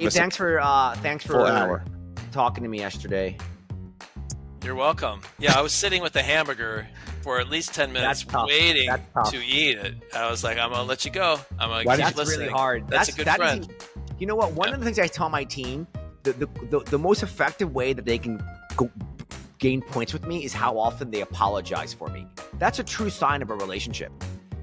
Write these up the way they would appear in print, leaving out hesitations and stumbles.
Hey, thanks for full hour. talking to me yesterday. You're welcome. Yeah, I was sitting with the hamburger for at least 10 minutes waiting to eat it. I was like, I'm going to let you go. I'm going to keep listening. Really hard. That's a good friend. You know what? One of the things I tell my team, the most effective way that they can gain points with me is how often they apologize for me. That's a true sign of a relationship.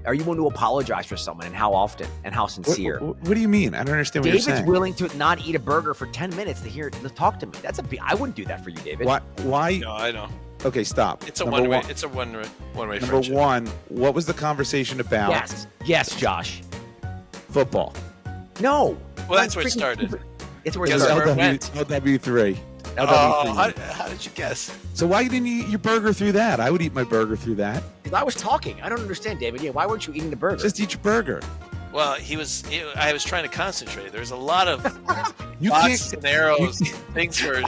Are you willing to apologize for someone, and how often, and how sincere? What do you mean? I don't understand what you're saying. David's willing to not eat a burger for 10 minutes to talk to me. I wouldn't do that for you, David. Why? No, I know. Okay, stop. It's a one-way friendship. Number one, what was the conversation about? Yes, Josh. Football. No. Well, that's where it started. It's where it started. LW3. Oh, how did you guess? So why didn't you eat your burger through that? I would eat my burger through that. I was talking. I don't understand, David. Yeah, why weren't you eating the burger? Just eat your burger. Well, I was trying to concentrate. There's a lot of boxes and arrows, things where...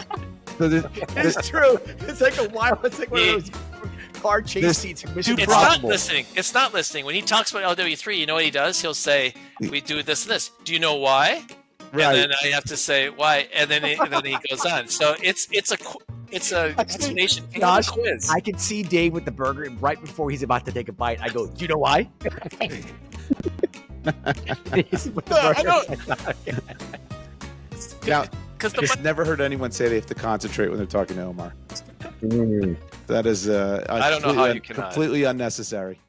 It's true. It's like a wild. It's like one of those car chase seats. It's not listening. It's not listening. When he talks about LW3, you know what he does? He'll say, "We do this and this. Do you know why?" Right. And then I have to say why, and then he goes on. So it's a explanation. Josh, quiz. I can see Dave with the burger right before he's about to take a bite. I go, "Do you know why?" I know. Now, I've never heard anyone say they have to concentrate when they're talking to Omar. That is, I don't know how you cannot. Completely unnecessary.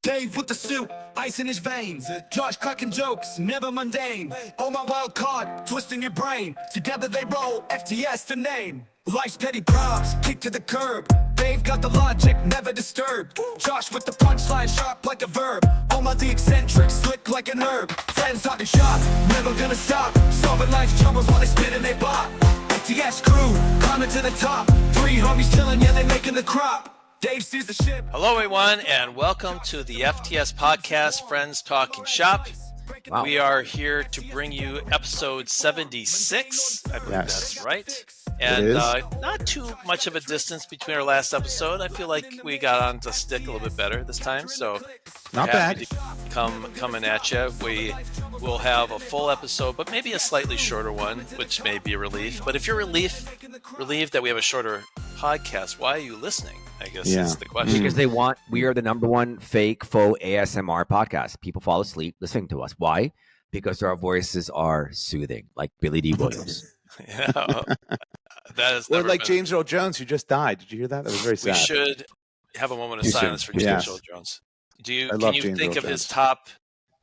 Dave with the suit, ice in his veins. Josh cracking jokes, never mundane. Omar wild card, twisting your brain. Together they roll, FTS the name. Life's petty props, kick to the curb. Dave got the logic, never disturbed. Josh with the punchline, sharp like a verb. Omar the eccentric, slick like an herb. Friends talking shop, never gonna stop. Solving life's troubles while they spit and they bop. FTS crew, climbing to the top. Three homies chilling, yeah, they making the crop. Dave sees the ship. Hello, everyone, and welcome to the FTS podcast, Friends Talking Shop. Wow. We are here to bring you episode 76. I believe that's right. And not too much of a distance between our last episode. I feel like we got on to stick a little bit better this time. So not bad. Coming at you. We will have a full episode, but maybe a slightly shorter one, which may be a relief. But if you're relieved that we have a shorter podcast, why are you listening? I guess is the question. Because we are the number one fake faux ASMR podcast. People fall asleep listening to us. Why? Because our voices are soothing, like Billy D. Williams. That is like James Earl Jones, who just died. Did you hear that? That was very sad. We should have a moment of silence for James Earl Jones. Can you think of his top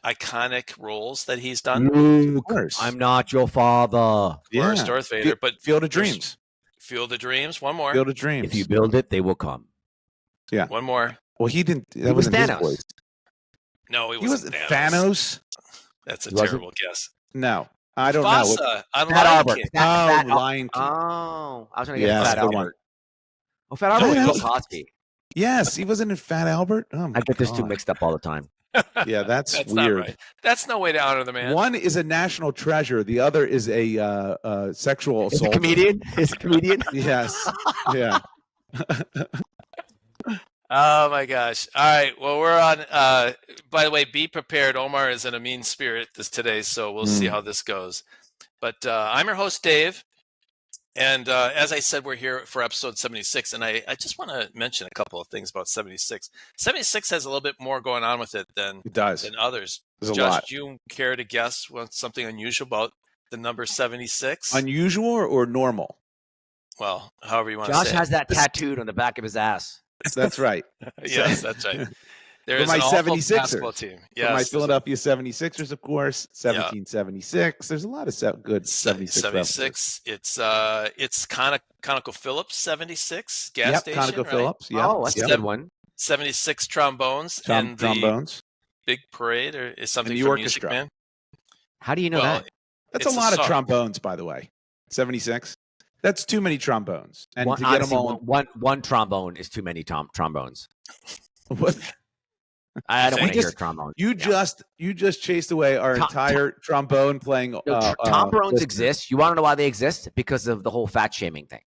iconic roles that he's done? Of course. I'm not your father. Of course, Darth Vader. But Field of Dreams. Field of Dreams. One more. Field of Dreams. If you build it, they will come. Yeah. One more. Well, he didn't. That wasn't his voice. No, he wasn't Thanos. That's a terrible guess. No, I don't know. Fat Albert. Lion King. Oh, I was going to get Fat Albert. Oh, Fat Albert was Bill Cosby. Yes, he wasn't in Fat Albert. Oh my I get this two mixed up all the time. Yeah, that's weird. Not right. That's no way to honor the man. One is a national treasure. The other is a sexual assault. Is a comedian? Is a comedian? Yes. Yeah. Oh my gosh. All right. Well, we're on. By the way, be prepared. Omar is in a mean spirit today, so we'll see how this goes. But I'm your host, Dave. And as I said, we're here for episode 76. And I just want to mention a couple of things about 76. 76 has a little bit more going on with it than others. There's Josh, a lot. do you care to guess what's something unusual about the number 76? Unusual or normal? Well, however you want to say it. Josh has that tattooed on the back of his ass. That's right. Yes, that's right. For my 76ers. Team. Yes, for my Philadelphia 76ers, of course. 1776. There's a lot of good 76. 76. It's ConocoPhillips 76 gas station. ConocoPhillips. Right? Oh, that's a good one. 76 trombones in the big parade, or is something in the orchestra. Music Man? How do you know that? That's a lot of trombones, by the way. 76. That's too many trombones. And to get them all, one trombone is too many trombones. What? I don't want to hear trombone. You just chased away our entire trombone playing. Trombones exist. You want to know why they exist? Because of the whole fat shaming thing.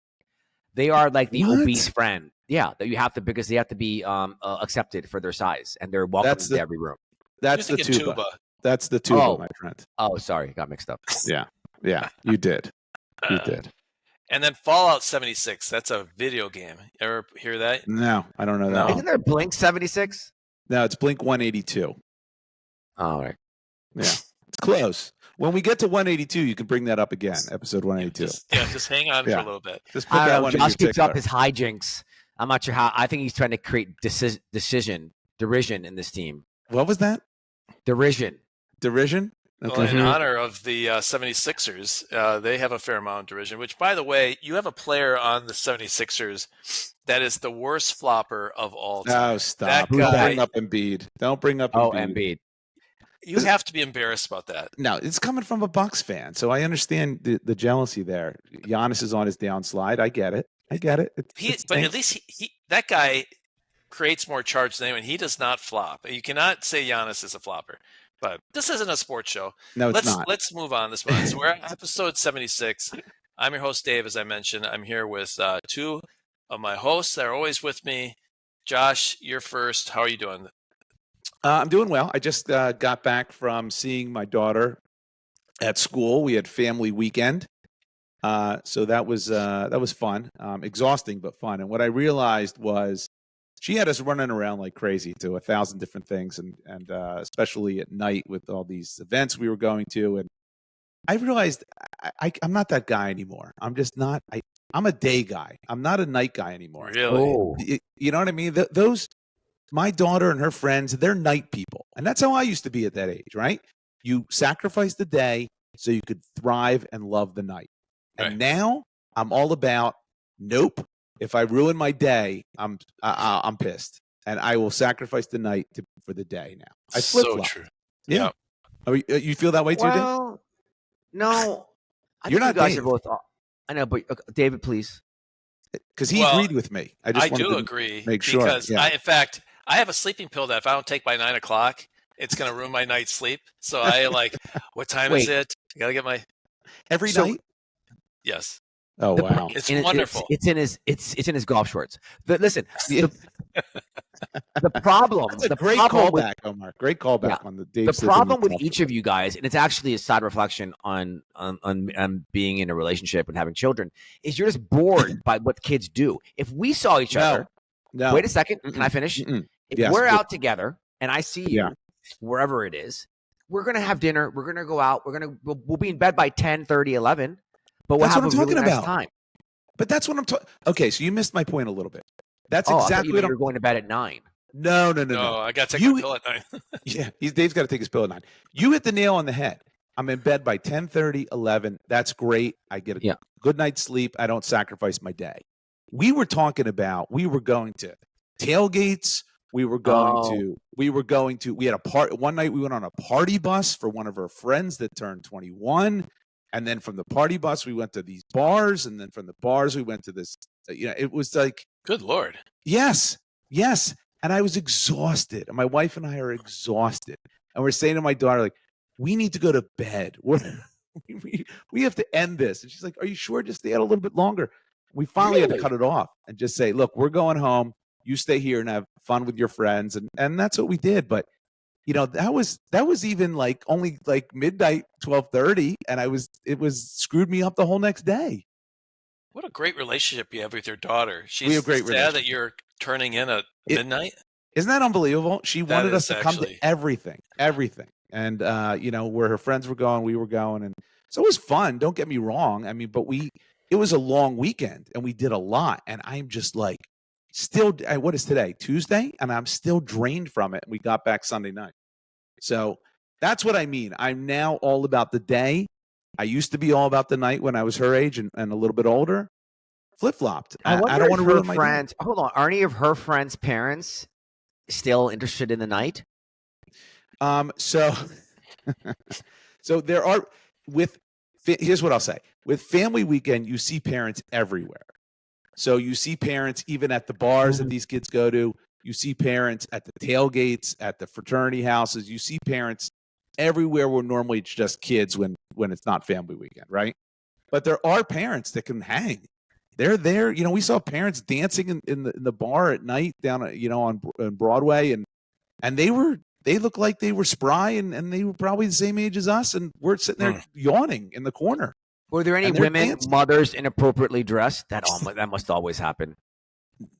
They are like the obese friend. Yeah, that you have to, because they have to be accepted for their size, and they're welcome to every room. That's the tuba. That's the tuba, my friend. Oh, sorry, got mixed up. Yeah. Yeah, you did. You did. And then Fallout 76. That's a video game. Ever hear that? No, I don't know that. No. Isn't there Blink 76? No, it's Blink 182. All right. Yeah, it's close. When we get to 182, you can bring that up again. Episode 182. Just hang on for a little bit. Just put I that don't know. one in Josh your keeps up tickler. his hijinks. I'm not sure how. I think he's trying to create derision in this team. What was that? Derision. Derision? Well, in honor of the 76ers, they have a fair amount of derision, which, by the way, you have a player on the 76ers that is the worst flopper of all time. Oh, stop. That Don't guy- bring up Embiid. Don't bring up Oh, Embiid. Embiid. You have to be embarrassed about that. No, it's coming from a Bucks fan, so I understand the jealousy there. Giannis is on his downslide. I get it. But at least that guy creates more charge than anyone. He does not flop. You cannot say Giannis is a flopper. But this isn't a sports show. No, it's not. Let's move on this month. So we're at episode 76. I'm your host, Dave, as I mentioned. I'm here with two of my hosts that are always with me. Josh, you're first. How are you doing? I'm doing well. I just got back from seeing my daughter at school. We had family weekend, so that was fun. Exhausting but fun. And what I realized was she had us running around like crazy to 1,000 different things, and especially at night with all these events we were going to. And I realized I'm not that guy anymore. I'm just not. I'm a day guy. I'm not a night guy anymore. Really? Oh. You know what I mean? My daughter and her friends, they're night people. And that's how I used to be at that age, right? You sacrifice the day so you could thrive and love the night. And Right. now I'm all about, nope. If I ruin my day, I'm pissed. And I will sacrifice the night for the day now. I So flip-flop. true. Yeah. You feel that way too, Dave? Well, no. I You're think not you guys Dave. are both. I know, but David, please. Because he Well, agreed with me. I just wanted do to agree. make sure. Because, Yeah. in fact, I have a sleeping pill that if I don't take by 9 o'clock, it's going to ruin my night's sleep. So I what time is Wait. it? I got to get my, Every So- night? yes. Oh, wow. It's And wonderful. It's in his golf shorts. But listen, the problem. That's a the great problem with- callback, Omar. Great callback Yeah. on the Dave. the Sibley problem with golf each club. of you guys, and it's actually a sad reflection on being in a relationship and having children, is you're just bored by what kids do. If we saw each other, No. wait a second, can I finish? Mm-mm. If Yes, we're but- out together and I see you Yeah. wherever it is, we're gonna have dinner. We're gonna go out. We'll be in bed by 10, 30, 11, but we'll That's have what a I'm really talking nice about. time. But that's what I'm talking. Okay, so you missed my point a little bit. That's I thought exactly you what meant I'm. you were going to bed at 9. No. No, I got to take You- my pill at 9. Yeah, Dave's got to take his pill at 9. You hit the nail on the head. I'm in bed by 10:30, 11. That's great. I get a Yeah. good night's sleep. I don't sacrifice my day. We were talking about. We were going to tailgates. We were going to. We had a part. One night we went on a party bus for one of our friends that turned 21. And then from the party bus, we went to these bars. And then from the bars, we went to this. It was like, Good Lord. yes. And I was exhausted. And my wife and I are exhausted. And we're saying to my daughter, like, we need to go to bed. We have to end this. And she's like, are you sure? Just stay out a little bit longer. We finally had to Really? cut it off and just say, look, we're going home. You stay here and have fun with your friends. And that's what we did. But that was even like only like midnight, 12:30, and it was screwed me up the whole next day. What a great relationship you have with your daughter. She's have a great sad relationship. that you're turning in at midnight. Isn't that unbelievable? She That wanted us is to come actually- to everything. And where her friends were going, we were going, and so it was fun. Don't get me wrong. I mean, but it was a long weekend, and we did a lot. And I'm just like, still, what is today? Tuesday, and I'm still drained from it. And we got back Sunday night. So that's what I mean. I'm now all about the day. I used to be all about the night when I was her age and a little bit older. Flip-flopped. I I don't want to ruin my day. friends. Hold on, are any of her friends' parents still interested in the night? So there are here's what I'll say. With family weekend, you see parents everywhere. So you see parents even at the bars that these kids go to. You see parents at the tailgates, at the fraternity houses. You see parents everywhere where normally it's just kids when it's not family weekend, right? But there are parents that can hang. They're there. We saw parents dancing in the bar at night down on Broadway, and they were they look like they were spry and they were probably the same age as us, and we're sitting there yawning in the corner. Were there any women, mothers, inappropriately dressed? That must always happen.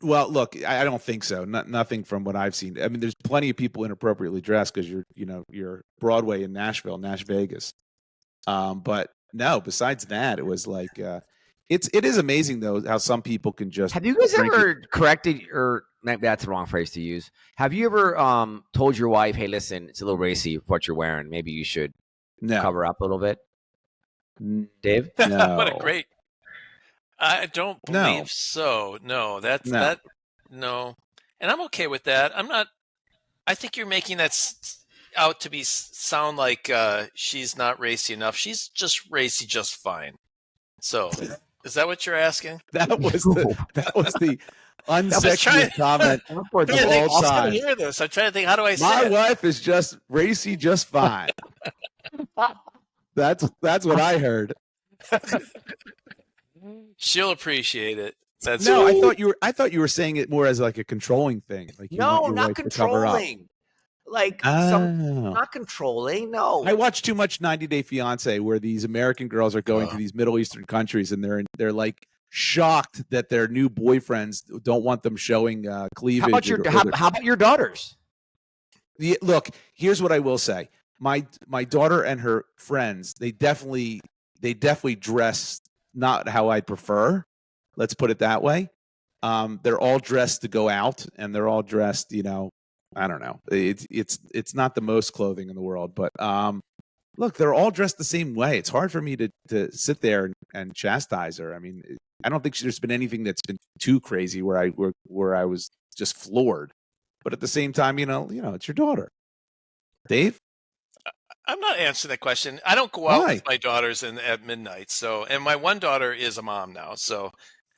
Well, look, I don't think so. Nothing from what I've seen. I mean, there's plenty of people inappropriately dressed because you're Broadway in Nashville, Nash Vegas. But no, besides that, it was like it is amazing though how some people can just. Have you guys ever corrected, or maybe that's the wrong phrase to use? Have you ever told your wife, "Hey, listen, it's a little racy what you're wearing. Maybe you should cover up a little bit"? Dave, no. What a great. I don't believe so. No, no, and I'm okay with that. I'm not. I think you're making that out to be sound like she's not racy enough. She's just racy, just fine. So, is that what you're asking? That was the unsexy comment of all time. I'm trying to hear this. I'm trying to think. How do I say My it? wife is just racy, just fine. That's what I heard. She'll appreciate it. That's no, I thought you were saying it more as like a controlling thing. Like no, not controlling. Like not controlling. No, I watch too much 90 Day Fiance, where these American girls are going to these Middle Eastern countries, and they're like shocked that their new boyfriends don't want them showing cleavage. How about your daughters? Look, here's what I will say. My daughter and her friends, they definitely dress not how I prefer. Let's put it that way. They're all dressed to go out, and they're all dressed, I don't know. It's not the most clothing in the world, but look, they're all dressed the same way. It's hard for me to sit there and chastise her. I mean, I don't think there's been anything that's been too crazy where I was just floored. But at the same time, it's your daughter. Dave? I'm not answering that question. I don't go out with my daughters at midnight. So, and my one daughter is a mom now. So,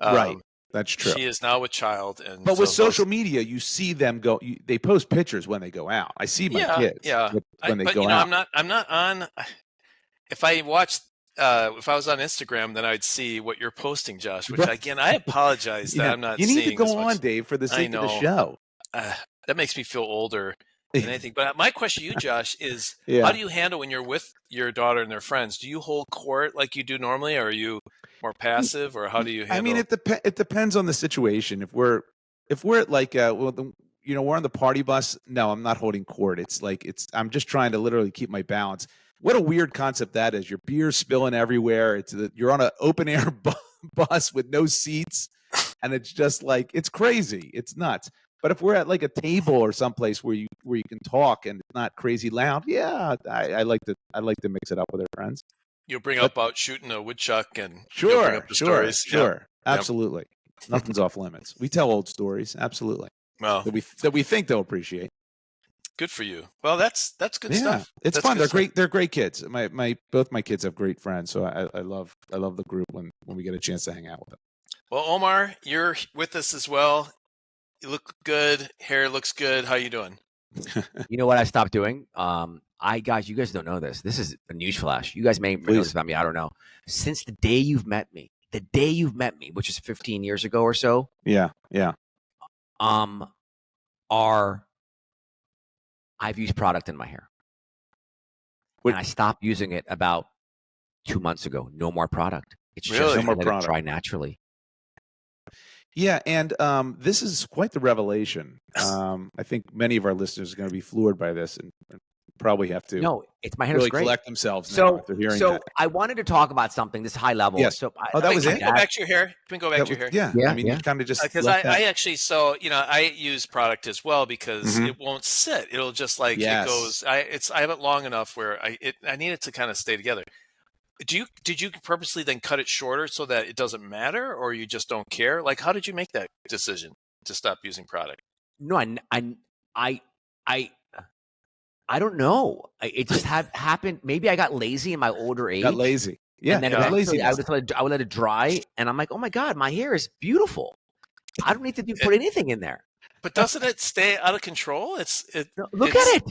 right. That's true. She is now with child, but with social media, you see them go. They post pictures when they go out. I see my kids. Yeah, when they go out. I'm not on. If I watched, if I was on Instagram, then I'd see what you're posting, Josh. Which again, I apologize that I'm not. You need to go on, Dave, for the sake of the show. That makes me feel older than anything. But my question to you, Josh, is how do you handle when you're with your daughter and their friends? Do you hold court like you do normally, or are you more passive, or how do you handle? I mean, it depends on the situation. If we're at like we're on the party bus. No, I'm not holding court. I'm just trying to literally keep my balance. What a weird concept that is. Your beer's spilling everywhere. You're on an open air bus with no seats, and it's just like it's crazy. It's nuts. But if we're at like a table or someplace where you can talk and it's not crazy loud, I like to mix it up with our friends. You'll bring up about shooting a woodchuck and sure, bring up the stories. Sure, absolutely. Nothing's off limits. We tell old stories, absolutely. Well, that we think they'll appreciate. Good for you. Well, that's good stuff. It's fun. They're great. They're great kids. Both my kids have great friends, so I love the group when we get a chance to hang out with them. Well, Omar, you're with us as well. You look good. Hair looks good. How you doing? You know what I stopped doing? Guys, you guys don't know this. This is a news flash. You guys may know this about me. I don't know. Since the day you've met me, which is 15 years ago or so. Yeah. I've used product in my hair. And I stopped using it about 2 months ago. No more product. It's just no more product. Dry naturally. Yeah, and this is quite the revelation. I think many of our listeners are going to be floored by this and probably have to. No, it's my hair really great. Collect themselves now after hearing that. I wanted to talk about something this high level. Yes. So that was it. Go back to your hair. Can we go back to your hair? Yeah. I mean, you kind of just because I actually I use product as well because it won't sit. It'll just it goes. I have it long enough where I need it to kind of stay together. Did you purposely then cut it shorter so that it doesn't matter, or you just don't care? Like, how did you make that decision to stop using product? No, I don't know. It just happened. Maybe I got lazy in my older age. Got lazy. Yeah. And then eventually I would let it dry, and I'm like, oh my God, my hair is beautiful. I don't need to put anything in there. But doesn't it stay out of control? Look at it.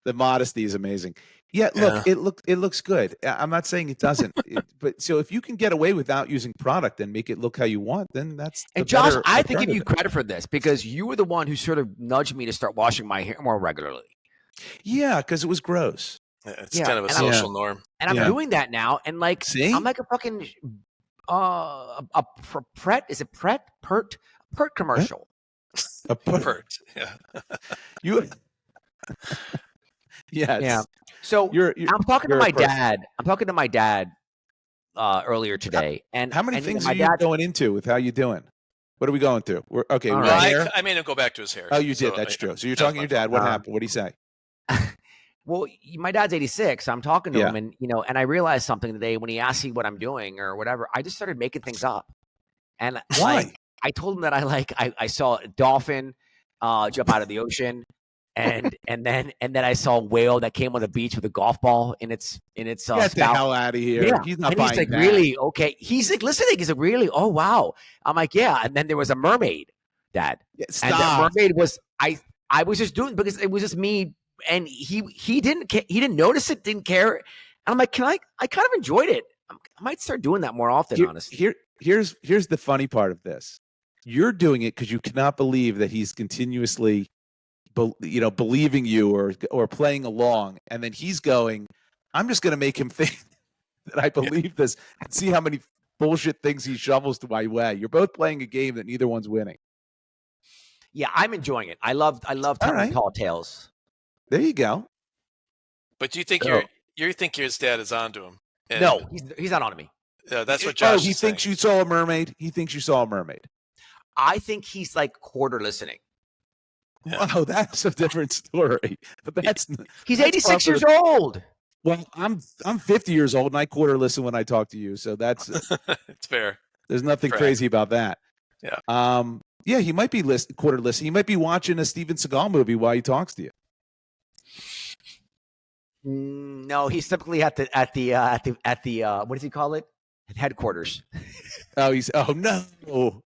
The modesty is amazing. Yeah, look, it looks good. I'm not saying it doesn't, but so if you can get away without using product and make it look how you want, then that's. And Josh, I have to give you credit for this because you were the one who sort of nudged me to start washing my hair more regularly. Yeah, because it was gross. It's Yeah, kind of a and social norm. I'm Yeah. doing that now, and like See? I'm like a fucking Pret. Is it Pert commercial? A put- Pert. Yeah. you. Yes. Yeah. So You're I'm talking to you're a my person. dad. I'm talking to my dad earlier today, and How many and, things my are you dad. going into with how you doing? What are we going through? We're okay. All We Well, got right. hair. I made him go back to his hair. Oh, you So, did. That's true. So you're that was talking to my your dad. fault. What happened? What did he say? Well, my dad's 86. So I'm talking to Yeah. him, and and I realized something today when he asked me what I'm doing or whatever. I just started making things up, and Why? like I told him that I saw a dolphin jump out of the ocean, and then I saw a whale that came on the beach with a golf ball in its Get the spout. hell out of here. Yeah, He's not and he's buying like, that. really? Okay. He's like listening. He's like, really? Oh wow. I'm like, yeah. And then there was a mermaid, Dad. Yeah, And that stop. mermaid was I was just doing because it was just me, and he didn't notice it, didn't care. And I'm like, I kind of enjoyed it. I might start doing that more often, honestly. Here's the funny part of this. You're doing it because you cannot believe that he's continuously, believing you or playing along, and then he's going, I'm just going to make him think that I believe this and see how many bullshit things he shovels to my way. You're both playing a game that neither one's winning. Yeah, I'm enjoying it. I love All telling right. tall tales. There you go. But you think So- you think your dad is onto him? And, No, he's not on to me. that's what Josh. he is thinks saying. you saw a mermaid. He thinks you saw a mermaid. I think he's like quarter listening. Yeah. Oh, that's a different story. But that's He's That's 86 probably- years old. well, I'm 50 years old and I quarter listen when I talk to you. So that's It's fair. there's nothing Correct. crazy about that. Yeah. Yeah, he might be quarter listen. He might be watching a Steven Seagal movie while he talks to you. No, he's typically at the what does he call it? Headquarters. Oh, no.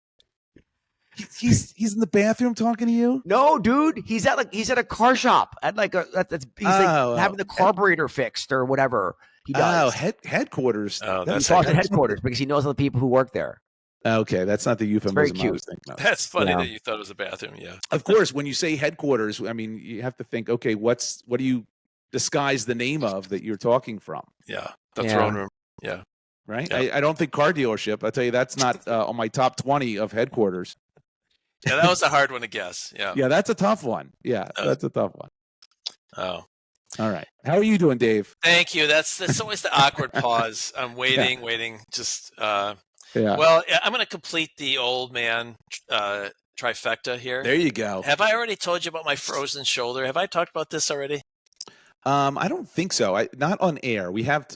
He's in the bathroom talking to you? No, dude, he's at a car shop at like he's like having the carburetor fixed or whatever he does. Oh, headquarters. Oh, He that's calls it headquarters because he knows all the people who work there. Okay, that's not the euphemism very I cute. was thinking of. That's funny Yeah. that you thought it was a bathroom. Yeah. Of course, when you say headquarters, I mean, you have to think, okay, what do you disguise the name of that you're talking from, Yeah. The Yeah. throne room. Yeah. right? Yeah. I don't think car dealership. I'll tell you, that's not on my top 20 of headquarters. Yeah, that was a hard one to guess. Yeah. Yeah, that's a tough one. Yeah, that's a tough one. Oh. All right. How are you doing, Dave? Thank you. That's always the awkward pause. I'm waiting. Just Yeah. well, I'm going to complete the old man trifecta here. There you go. Have I already told you about my frozen shoulder? Have I talked about this already? I don't think so. Not on air.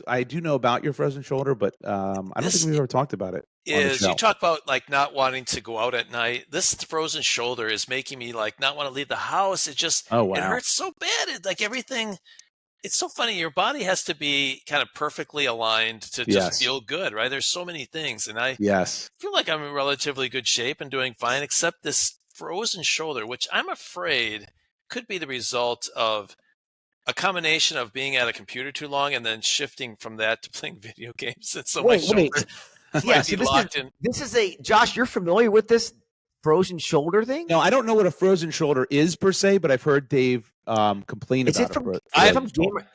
I do know about your frozen shoulder, but I don't This think we've ever talked about it. on the Is show. you talk about like not wanting to go out at night. This frozen shoulder is making me like not want to leave the house. It just Oh, wow. it hurts so bad. It, like everything. It's so funny. Your body has to be kind of perfectly aligned to just Yes. feel good, right? There's so many things, and I Yes. feel like I'm in relatively good shape and doing fine, except this frozen shoulder, which I'm afraid could be the result of a combination of being at a computer too long and then shifting from that to playing video games. And so my shoulder Yeah, might see, be locked in. this is a Josh. You're familiar with this frozen shoulder thing? No, I don't know what a frozen shoulder is per se, but I've heard Dave complain Is about it from, it. is it from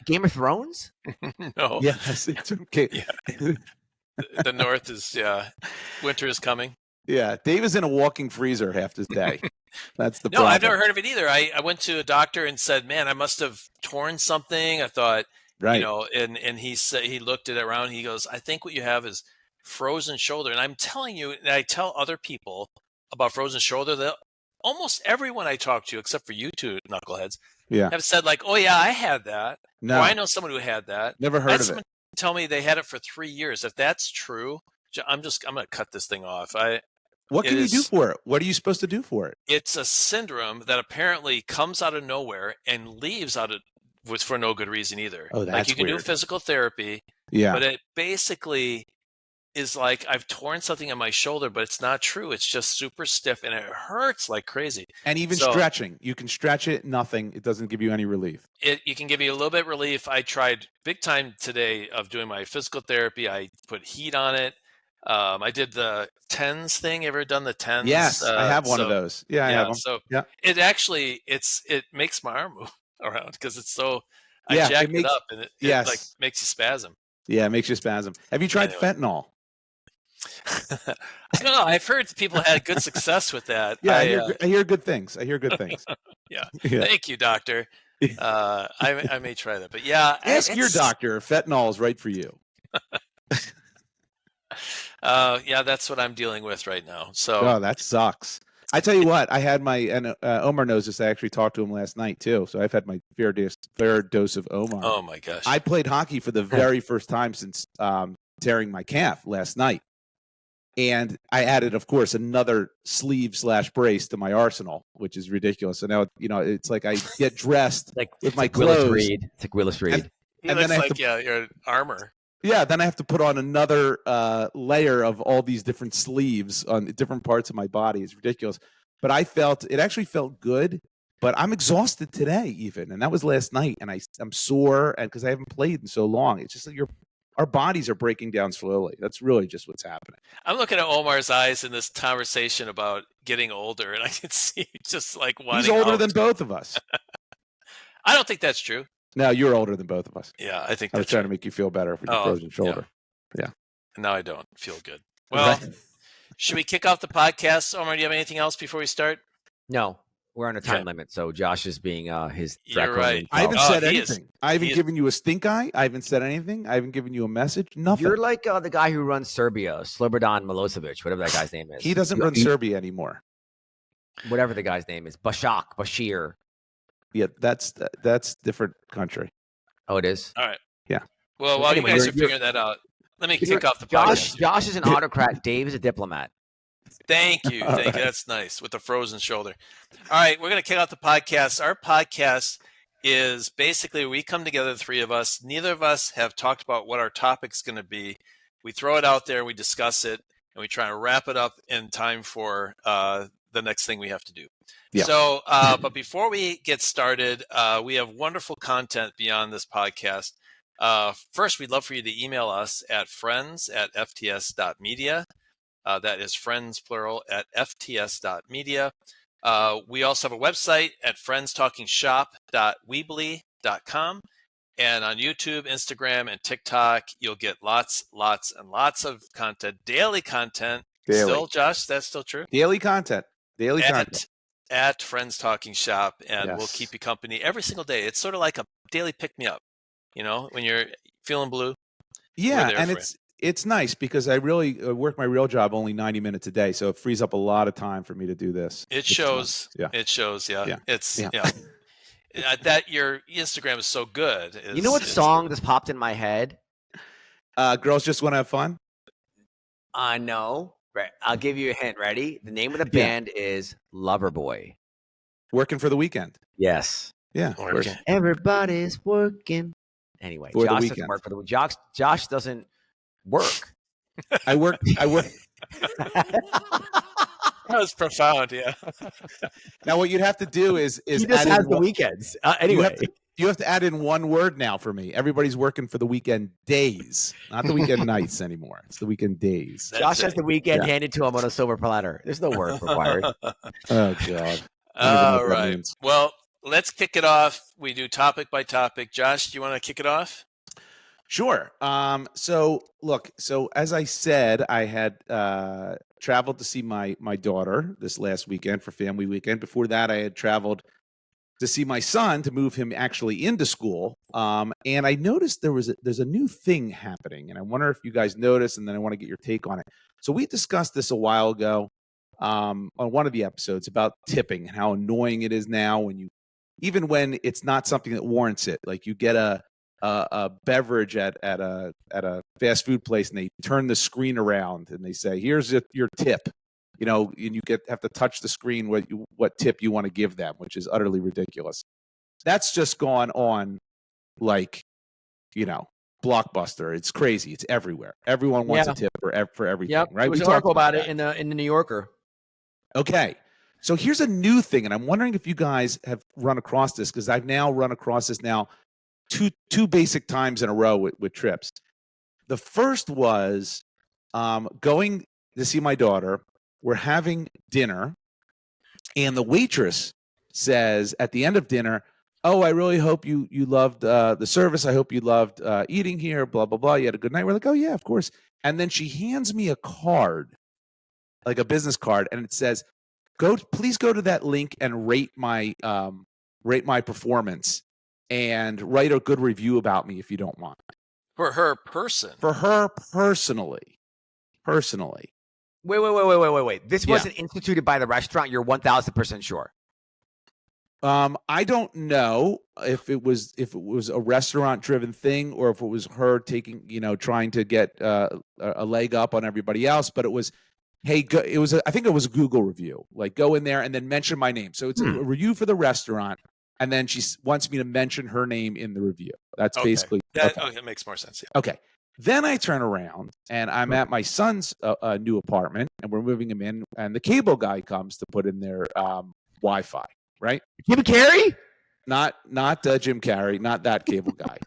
Game of Thrones? No, Yes, it's okay. Yeah. the North is winter is coming. Yeah, Dave is in a walking freezer half his day. That's the No, problem. I've never heard of it either. I went to a doctor and said, "Man, I must have torn something." I thought, Right. you know, and he said he looked it around. He goes, "I think what you have is frozen shoulder." And I'm telling you, and I tell other people about frozen shoulder that almost everyone I talk to, except for you two knuckleheads, Yeah. have said like, "Oh yeah, I had that." No, Or I know someone who had that. never I heard had of someone it. tell me they had it for 3 years. If that's true, I'm going to cut this thing off. What it can you do is- for it? What are you supposed to do for it? It's a syndrome that apparently comes out of nowhere and leaves out of for no good reason either. Oh, like that's you can do weird. physical therapy, Yeah. but it basically is like I've torn something on my shoulder, but it's not true. It's just super stiff and it hurts like crazy. And even So- stretching. You can stretch it, nothing. It doesn't give you any relief. You can give you a little bit relief. I tried big time today of doing my physical therapy. I put heat on it. I did the TENS thing. Ever done the TENS? Yes, I have one of so- those. Yeah, I have them. So Yeah. it actually it makes my arm move. around because it's so. I Yeah, jacked it makes up and it like yes. makes you spasm. Yeah, it makes you spasm. Have you tried Anyway. fentanyl? I don't know. I've heard people had good success with that. Yeah, I hear good things. I hear good things. Yeah. Yeah. Thank you, doctor. I may try that, but yeah, Ask your doctor if fentanyl is right for you. Yeah, that's what I'm dealing with right now. So Oh, that sucks. I tell you what, I had my and Omar knows this. I actually talked to him last night too. So I've had my fair dose of Omar. oh my gosh, I played hockey for the very first time since tearing my calf last night, and I added, of course, another sleeve/brace to my arsenal, which is ridiculous. So now it's like I get dressed with my Willis clothes. Reed. It's like Willis Reed. he and looks then I have like to- your armor. Yeah, then I have to put on another layer of all these different sleeves on different parts of my body. It's ridiculous. But it actually felt good, but I'm exhausted today even. And that was last night. And I'm sore and because I haven't played in so long. It's just like our bodies are breaking down slowly. That's really just what's happening. I'm looking at Omar's eyes in this conversation about getting older, and I can see just like wanting He's older out. than both of us. I don't think that's true. No, you're older than both of us. Yeah, I think I was that's trying true. to make you feel better with your frozen shoulder. Now I don't feel good. Well, should we kick off the podcast? Omar, do you have anything else before we start? No, we're on a time Okay. limit, so Josh is being his. You're right. I haven't Oh, said he is- anything. I haven't he is- given you a stink eye. I haven't said anything. I haven't given you a message. Nothing. You're like the guy who runs Serbia, Slobodan Milosevic, whatever that guy's name is. He doesn't run Serbia anymore. Whatever the guy's name is, Bashir. Yeah, that's different country. Oh, it is. All right. Yeah. Well, while Anyway, you guys you're- are figuring that out, let me You're- kick off the Josh. podcast. Josh is an autocrat. Dave is a diplomat. Thank you. All Thank you. right. That's nice with the frozen shoulder. All right. We're going to kick off the podcast. Our podcast is basically we come together, the three of us. Neither of us have talked about what our topic is going to be. We throw it out there, we discuss it, and we try to wrap it up in time for the next thing we have to do. Yeah. So, but before we get started, we have wonderful content beyond this podcast. First, we'd love for you to email us at friends@fts.media. That is friends, plural, at fts.media. We also have a website at friendstalkingshop.weebly.com. And on YouTube, Instagram, and TikTok, you'll get lots and lots of content, daily content. Daily. Still, Josh, that's still true? Daily content. At Friends Talking Shop, and we'll Yes. keep you company every single day. It's sort of like a daily pick-me-up, when you're feeling blue. Yeah, there and for it's nice because I really work my real job only 90 minutes a day, so it frees up a lot of time for me to do this. It It's shows. nice. Yeah. It shows. Yeah. Yeah. It's Yeah. that your Instagram is so good. You know what song just popped in my head? Girls just want to have fun. No. Right. I'll give you a hint. Ready? The name of the band is Loverboy. Working for the weekend. Yes. Yeah. Working. working. Everybody's working. Anyway, For the Josh doesn't weekend. work for the Josh doesn't work. I work. That was profound. Yeah. Now, what you'd have to do is He just add in has the one- weekends. Anyway, You have to add in one word now for me. Everybody's working for the weekend days, not the weekend nights anymore. It's the weekend days. That's Josh has it. the weekend Yeah. handed to him on a silver platter. There's no work required. Oh God. I don't even know All what that right. means. Well, let's kick it off. We do topic by topic. Josh, do you want to kick it off? Sure. So look. So as I said, I had traveled to see my daughter this last weekend for family weekend. Before that, I had traveled to see my son to move him actually into school. And I noticed there's a new thing happening, and I wonder if you guys noticed, and then I want to get your take on it. So we discussed this a while ago on one of the episodes about tipping and how annoying it is now even when it's not something that warrants it. Like you get a beverage at a fast food place, and they turn the screen around and they say, "Here's your tip," and you have to touch the screen what tip you want to give them, which is utterly ridiculous. That's just gone on like, Blockbuster. It's crazy. It's everywhere. Everyone wants a tip for everything, Yep. right? There was We an talked article about that. it in the New Yorker. Okay. So here's a new thing, and I'm wondering if you guys have run across this, because I've now run across this two basic times in a row with trips. The first was going to see my daughter. We're having dinner, and the waitress says at the end of dinner, oh, I really hope you loved the service. I hope you loved eating here, blah, blah, blah. You had a good night. We're like, oh, yeah, of course. And then she hands me a card, like a business card, and it says, please go to that link and rate my performance and write a good review about me if you don't mind. For her person. For her personally. Wait. This Yeah. wasn't instituted by the restaurant. You're 1,000% sure. I don't know if it was a restaurant driven thing or if it was her taking, trying to get a leg up on everybody else, but it was, hey, I think it was a Google review. Like, go in there and then mention my name. So it's a review for the restaurant, and then she wants me to mention her name in the review. That's basically that. Okay, it makes more sense. Yeah. Okay. Then I turn around and I'm at my son's new apartment, and we're moving him in, and the cable guy comes to put in their Wi-Fi. Right? Jim Carrey? Not Jim Carrey, not that cable guy.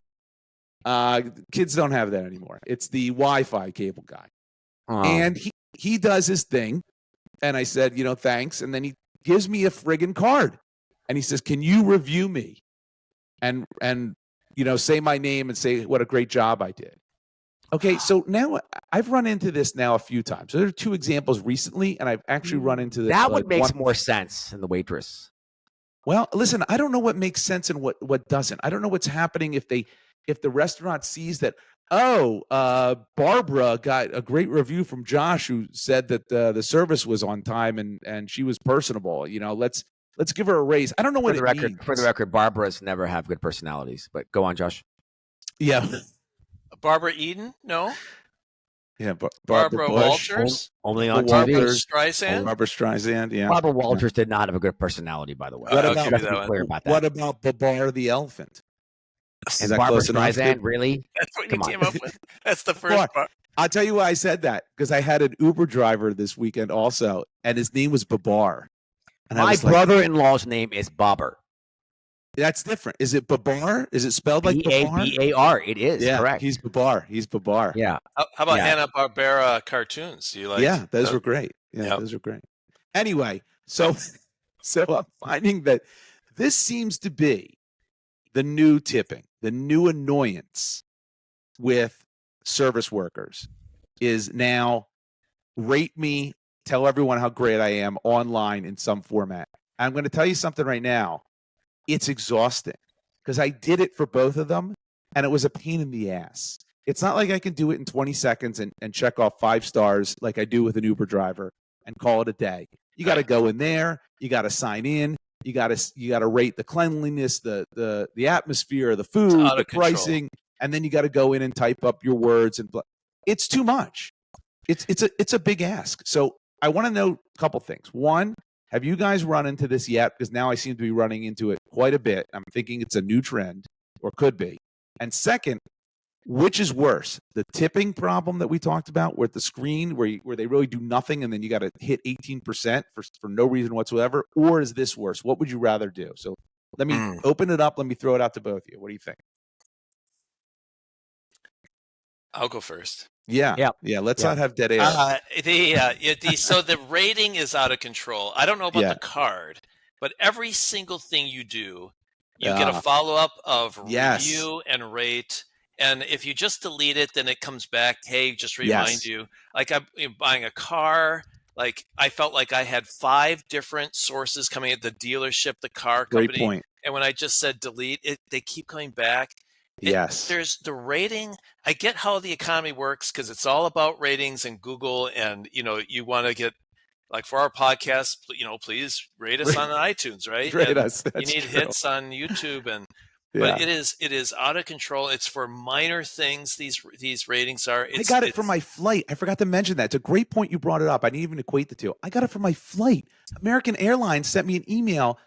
Kids don't have that anymore. It's the Wi-Fi cable guy. Oh. And he does his thing. And I said, thanks. And then he gives me a friggin' card. And he says, can you review me? And say my name and say what a great job I did. Okay, so now I've run into this now a few times. So there are 2 examples recently, and I've actually run into this. That would make more sense than the waitress. Well, listen, I don't know what makes sense and what doesn't. I don't know what's happening if the restaurant sees that, Barbara got a great review from Josh who said that the service was on time and she was personable. Let's give her a raise. I don't know what it means. For the record, Barbara's never have good personalities. But go on, Josh. Yeah. Barbara Eden? No. Yeah, Barbara Bush. Walters. Only on Barbara TV. Streisand. Barbara Streisand. Yeah. Barbara Walters did not have a good personality, by the way. What I'll about- give you Let's that be one. clear about that. What about Babar the elephant? Is And that Barbara close enough, Streisand, Dave? really? That's what Come you on. came up with. That's the first What? part. I'll tell you why I said that, because I had an Uber driver this weekend also, and his name was Babar. And I My was like, brother-in-law's name is Bobber. that's different. Is it Babar? Is it spelled like Babar? B-A-B-A-R. It is, Yeah, correct. he's Babar. Yeah. How about Yeah. Hanna-Barbera cartoons? Do you like? Yeah, those were great. Yeah, Yep. those were great. Anyway, so I'm finding that this seems to be the new tipping, the new annoyance with service workers is now rate me, tell everyone how great I am online in some format. I'm going to tell you something right now. It's exhausting because I did it for both of them and it was a pain in the ass. It's not like I can do it in 20 seconds and check off 5 stars like I do with an Uber driver and call it a day. You got to go in there. You got to sign in. You got to rate the cleanliness, the atmosphere, the food, out the of control. pricing, and then you got to go in and type up your words and it's too much. It's a big ask. So I want to know a couple things. One, have you guys run into this yet? Because now I seem to be running into it quite a bit. I'm thinking it's a new trend, or could be. And second, which is worse, the tipping problem that we talked about, where the screen where they really do nothing and then you got to hit 18% for no reason whatsoever, or is this worse? What would you rather do? So let me open it up. Let me throw it out to both of you. What do you think? I'll go first. Yeah. Let's not have dead air. So the rating is out of control. I don't know about Yeah. the card, but every single thing you do, you get a follow-up of Yes. review and rate. And if you just delete it, then it comes back, hey, just remind Yes. you. Like I'm buying a car. Like I felt like I had 5 different sources coming at the dealership, the car company. Great point. And when I just said delete it, they keep coming back. Yes. There's the rating. I get how the economy works because it's all about ratings and Google. And, you want to get, like for our podcast, please rate us on iTunes, right? Rate And us. That's you need true. hits on YouTube. Yeah. But it is out of control. It's for minor things. These ratings are. I got it for my flight. I forgot to mention that. It's a great point you brought it up. I didn't even equate the two. I got it for my flight. American Airlines sent me an email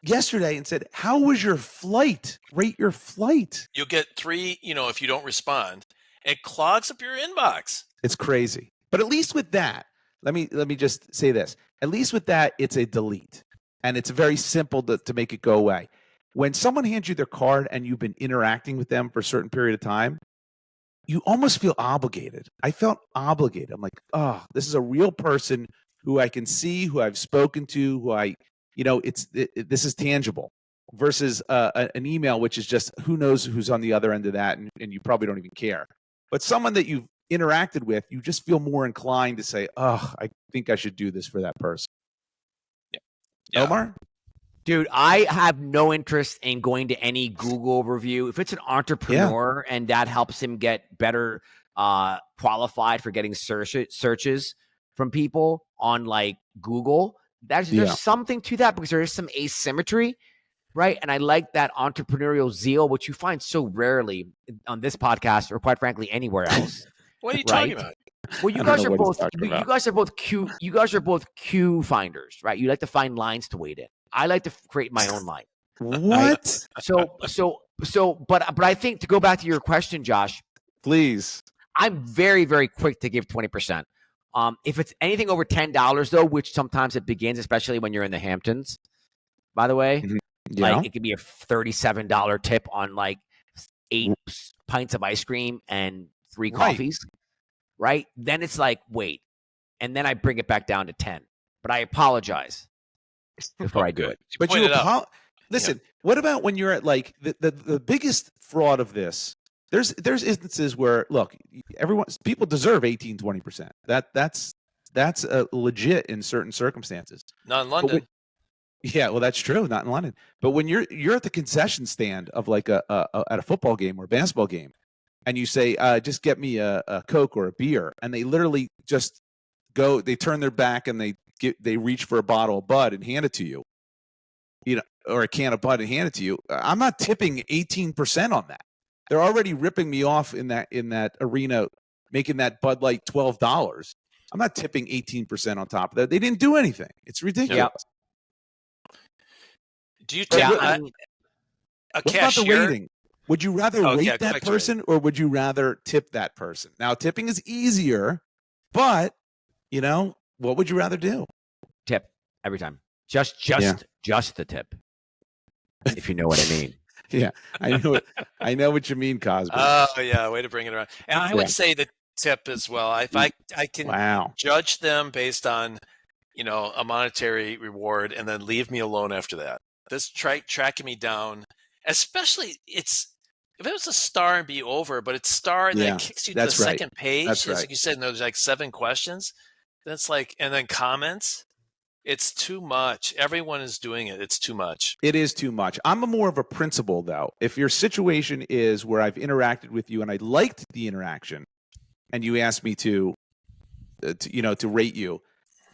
yesterday and said, how was your flight? Rate your flight. You'll get 3, if you don't respond. It clogs up your inbox. It's crazy. But at least with that, let me just say this. At least with that, it's a delete. And it's very simple to make it go away. When someone hands you their card and you've been interacting with them for a certain period of time, you almost feel obligated. I felt obligated. I'm like, oh, this is a real person who I can see, who I've spoken to, who this is tangible. versus an email, which is just who knows who's on the other end of that, and you probably don't even care. But someone that you've interacted with, you just feel more inclined to say, oh, I think I should do this for that person. Yeah. Omar? Dude, I have no interest in going to any Google review. If it's an entrepreneur and that helps him get better qualified for getting searches from people on like Google, there's something to that because there is some asymmetry, right? And I like that entrepreneurial zeal, which you find so rarely on this podcast or quite frankly anywhere else. What are you talking about? Well, you guys are both Q finders, right? You like to find lines to wait in. I like to create my own line. What? But I think to go back to your question, Josh, please. I'm very, very quick to give 20%. If it's anything over $10 though, which sometimes it begins, especially when you're in the Hamptons, by the way, like it could be a $37 tip on like 8 pints of ice cream and 3 coffees, right? Then it's like, wait, and then I bring it back down to 10, but I apologize before I do it. But listen, what about when you're at like the biggest fraud of this? There's instances where look, people deserve 18-20%. That's legit in certain circumstances. Not in London. Yeah, well, that's true. Not in London. But when you're at the concession stand of like at a football game or a basketball game, and you say, "Just get me a Coke or a beer," and they literally just go, they turn their back and they reach for a bottle of Bud and hand it to you, or a can of Bud and hand it to you. I'm not tipping 18% on that. They're already ripping me off in that arena, making that Bud Light $12. I'm not tipping 18% on top of that. They didn't do anything. It's ridiculous. Yeah. Do you tip a what cashier? about the rating? Would you rather rate that person or would you rather tip that person? Now, tipping is easier, but what would you rather do? Tip every time. Just the tip. If you know what I mean. Yeah, I know what you mean, Cosby. Oh yeah, way to bring it around. And I would say the tip as well. If I can judge them based on a monetary reward and then leave me alone after that. This tracking me down, especially if it was a star and be over, but it's star and then it kicks you to the second page. That's right. Like you said, there's like 7 questions. That's like, and then comments. It's too much. Everyone is doing it. It's too much. It is too much. I'm more of a principle, though. If your situation is where I've interacted with you and I liked the interaction, and you asked me to rate you,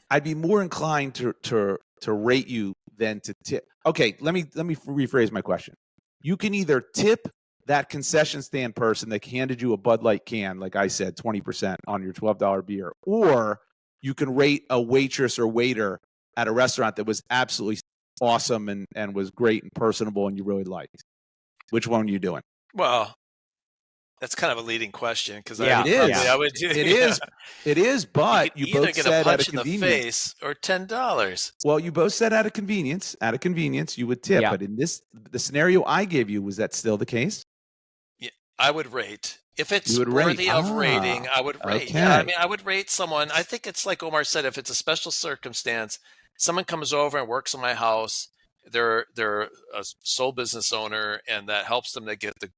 I'd be more inclined to rate you than to tip. Okay, let me rephrase my question. You can either tip that concession stand person that handed you a Bud Light can, like I said, 20% on your $12 beer, or you can rate a waitress or waiter at a restaurant that was absolutely awesome and was great and personable and you really liked. Which one are you doing? Well, that's kind of a leading question because it is. But you both get said a punch at a in the convenience face or $10. Well, you both said at a convenience you would tip. Yeah. But in the scenario I gave you, was that still the case? Yeah, I would rate. If it's worthy of rating, I would rate. Okay. Yeah, I mean, I would rate someone. I think it's like Omar said, if it's a special circumstance, someone comes over and works in my house, they're a sole business owner, and that helps them to get the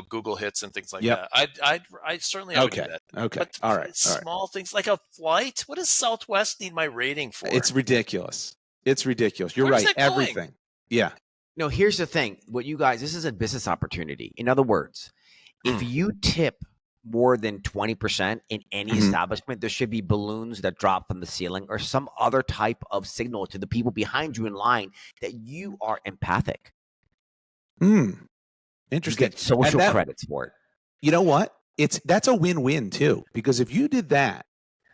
Google hits and things like that. I certainly would do that. Okay. But All right. Small things like a flight. What does Southwest need my rating for? It's ridiculous. You're Where's right. that going? Everything. Yeah. No, here's the thing. This is a business opportunity. In other words, if you tip more than 20% in any establishment, there should be balloons that drop from the ceiling or some other type of signal to the people behind you in line that you are empathic. Interesting. You get social credits for it. You know what? That's a win-win too, because if you did that,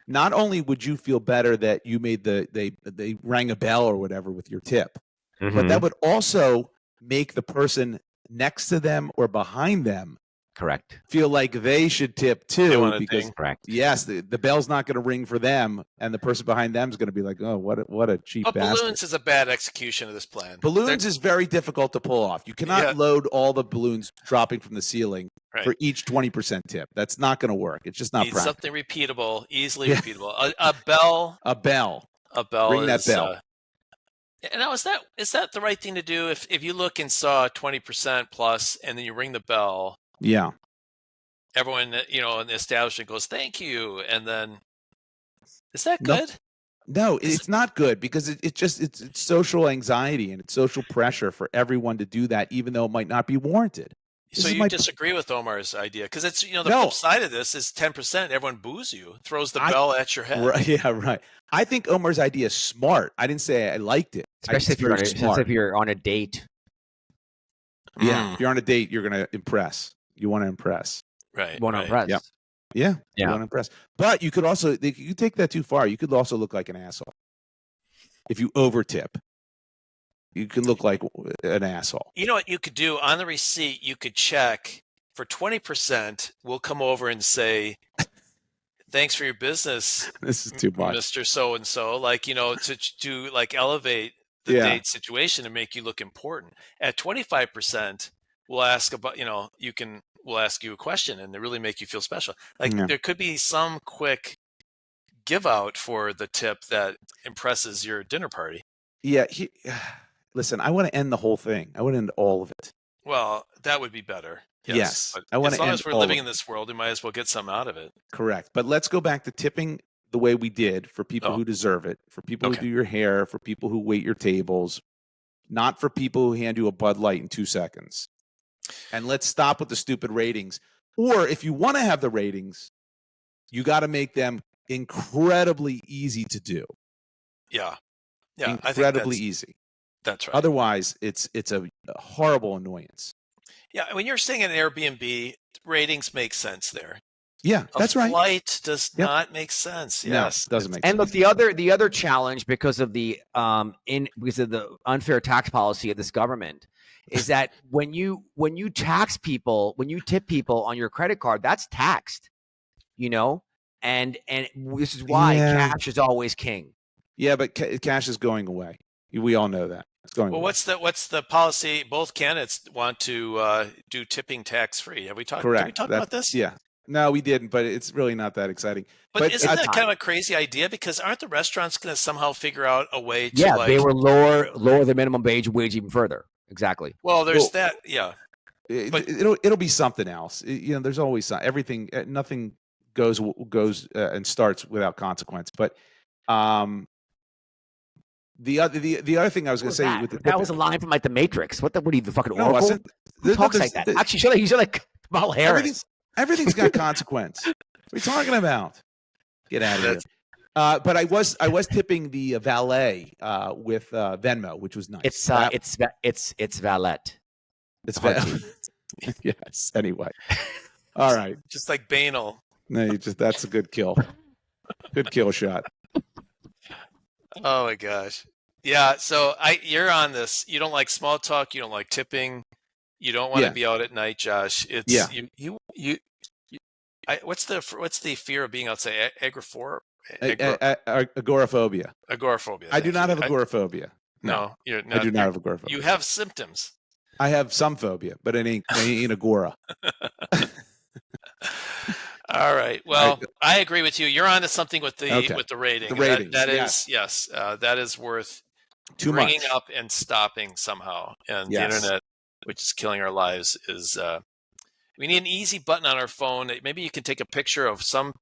not only would you feel better that you made they rang a bell or whatever with your tip, but that would also make the person next to them or behind them Correct. feel like they should tip too, because correct. Yes, the bell's not going to ring for them, and the person behind them is going to be like, "Oh, what a cheap bastard." Balloons is a bad execution of this plan. Balloons is very difficult to pull off. You cannot load all the balloons dropping from the ceiling for each 20% tip. That's not going to work. It's just not practical. Something repeatable, easily repeatable. A bell. A bell. A bell. Ring that bell. And now is that the right thing to do? If you look and saw 20% plus, and then you ring the bell, Yeah. everyone in the establishment goes thank you, and then is that No, good? no, Is it's not good because it's social anxiety and it's social pressure for everyone to do that, even though it might not be warranted. This So is you my disagree with Omar's idea? Because it's the no. flip side of this is 10%. Everyone boos you, throws the I bell at your head. right, yeah, right. I think Omar's idea is smart. I didn't say I liked it. Especially It's very smart. if you're on a date. Yeah, if you're on a date, you're gonna impress. You want to impress. Right. Won't right. impress. Yep. Yeah, you Yeah. want to impress. But you could also you take that too far. You could also look like an asshole if you over tip. You can look like an asshole. You know what you could do on the receipt? You could check for 20%. We'll come over and say, "Thanks for your business, This is too much. Mr. So and So." Like to like elevate the Yeah. date situation and make you look important. At 25%, we'll ask about we'll ask you a question and really make you feel special. Like Yeah. there could be some quick give out for the tip that impresses your dinner party. Yeah. Listen, I want to end the whole thing. I want to end all of it. Well, that would be better. Yes, But I wanna as long end as we're all living of in this world, we might as well get something out of it. Correct. But let's go back to tipping the way we did for people Oh. who deserve it, for people Okay. who do your hair, for people who wait your tables, not for people who hand you a Bud Light in 2 seconds. And let's stop with the stupid ratings. Or if you want to have the ratings, you got to make them incredibly easy to do. Yeah. Yeah. Incredibly I think easy. that's right. Otherwise, it's a horrible annoyance. Yeah. When you're staying in an Airbnb, ratings make sense there. Yeah, that's a right. Flight does Yep. not make sense. No, Yes. doesn't make And sense. look, the other challenge because of the unfair tax policy of this government is that when you tax people, when you tip people on your credit card, that's taxed, and this is why Yeah. cash is always king. Yeah, but cash is going away. We all know that. It's going Well, away. what's the policy? Both candidates want to do tipping tax free. Have we talked? Correct. Did we talk about this? Yeah. No, we didn't, but it's really not that exciting. But isn't it's that not. kind of a crazy idea? Because aren't the restaurants going to somehow figure out a way to Yeah, like? they were lower the minimum wage even further. Exactly. Well, there's Well, that. Yeah. But- It'll be something else. There's always everything. Nothing goes and starts without consequence. But the other thing I was going to say with the that was a line from like the Matrix. What are you, the fucking No, it Oracle? wasn't. Who talks like that? Actually, he's like Kamala Harris. Everything's got consequence. What are you talking about? Get out of here. But I was tipping the valet with Venmo, which was nice. It's valet. It's valet. Yes. Anyway. All right. Just like banal. No, that's a good kill. Good kill shot. Oh my gosh. Yeah. So you're on this. You don't like small talk. You don't like tipping. You don't want to be out at night, Josh. It's what's the fear of being outside? Agoraphobia. Agoraphobia. I do not have agoraphobia. No, I do not have agoraphobia. You have symptoms. I have some phobia, but it ain't agora. All right. Well, I agree with you. You're onto something with the rating. The ratings. That is worth Too bringing much. up and stopping somehow. And the internet, which is killing our lives, is we need an easy button on our phone. Maybe you can take a picture of some,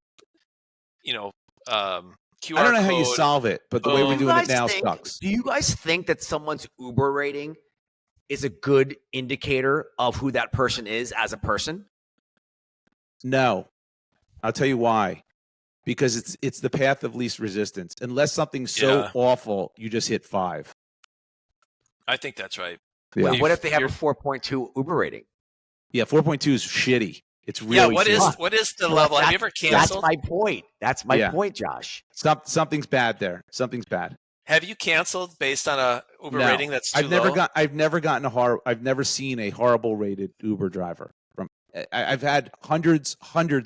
QR I don't know how you code. solve it, but the way we're Do you doing it guys now think- sucks. Do you guys think that someone's Uber rating is a good indicator of who that person is as a person? No. I'll tell you why. Because it's the path of least resistance. Unless something's so awful, you just hit 5. I think that's right. Yeah. What if they have a 4.2 Uber rating? Yeah, 4.2 is shitty. It's really What shitty. is the level? Have you ever canceled? That's my point. That's my point, Josh. Something's bad there. Something's bad. Have you canceled based on a Uber rating that's too I've never low? I've never seen a horrible rated Uber driver. I've had hundreds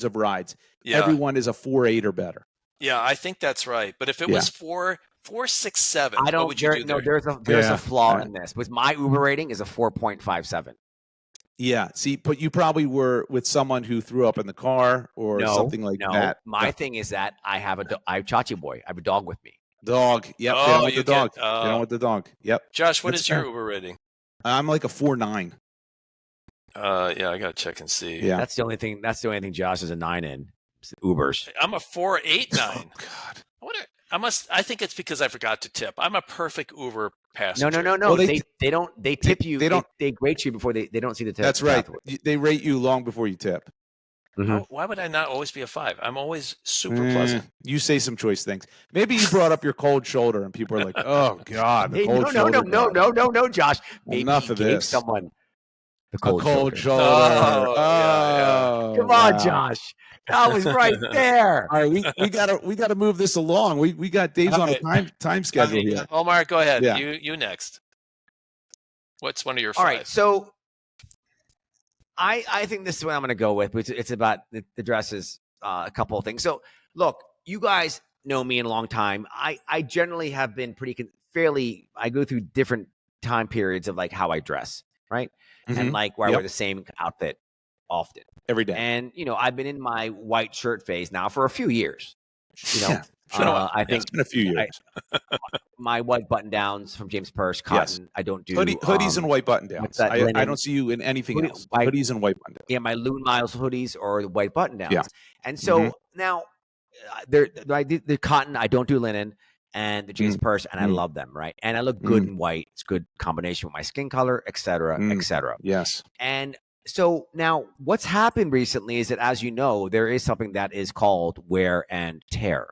of rides. Yeah. Everyone is a 4.8 or better. Yeah, I think that's right. But if it was 4.67, I don't. what would you do there? There's a flaw in this. With my Uber rating is a 4.57. Yeah. See, but you probably were with someone who threw up in the car or something like that. My thing is that I have Chachi boy. I have a dog with me. Dog. Yep. They Oh, don't want you the dog. get. They don't want the dog. Yep. Josh, what That's is your fair. Uber rating? I'm like a 4.9. Yeah, I gotta check and see. Yeah. That's the only thing. That's the only thing Josh is a 9 in. Ubers. I'm a 4.89. Oh God. I think it's because I forgot to tip. I'm a perfect Uber passenger. No. Well, they don't. They tip you. they don't- They grade you before they don't see the tip. That's right. afterwards. They rate you long before you tip. Mhm. Why would I not always be a 5? I'm always super pleasant. You say some choice things. Maybe you brought up your cold shoulder, and people are like, "Oh God, the Hey, cold shoulder." no, Josh. Maybe Enough he of gave this. someone the A cold cold shoulder. shoulder. Oh, yeah. Come on, wow. Josh. That was right there. All right, we gotta move this along. We got Dave's All on right. a time schedule here. Omar, go ahead. Yeah. You next. What's one of your 5? All right, so I think this is what I'm going to go with. It's about the dresses. A couple of things. So look, you guys know me in a long time. I generally have been fairly. I go through different time periods of like how I dress, right? And like where I wear the same outfit often. Every day. And I've been in my white shirt phase now for a few years. Yeah, I think it's been a few years. my white button downs from James Purse, cotton. I don't do hoodies and white button downs. what's that, I linen? don't see you in anything else. I- Hoodies and white button downs. Yeah, my Loon Miles hoodies or the white button downs. Yeah. And so now the cotton, I don't do linen, and the James Purse, and I love them, right? And I look good in white. It's good combination with my skin color, et cetera, et cetera. Yes. And so now what's happened recently is that, as you know, there is something that is called wear and tear,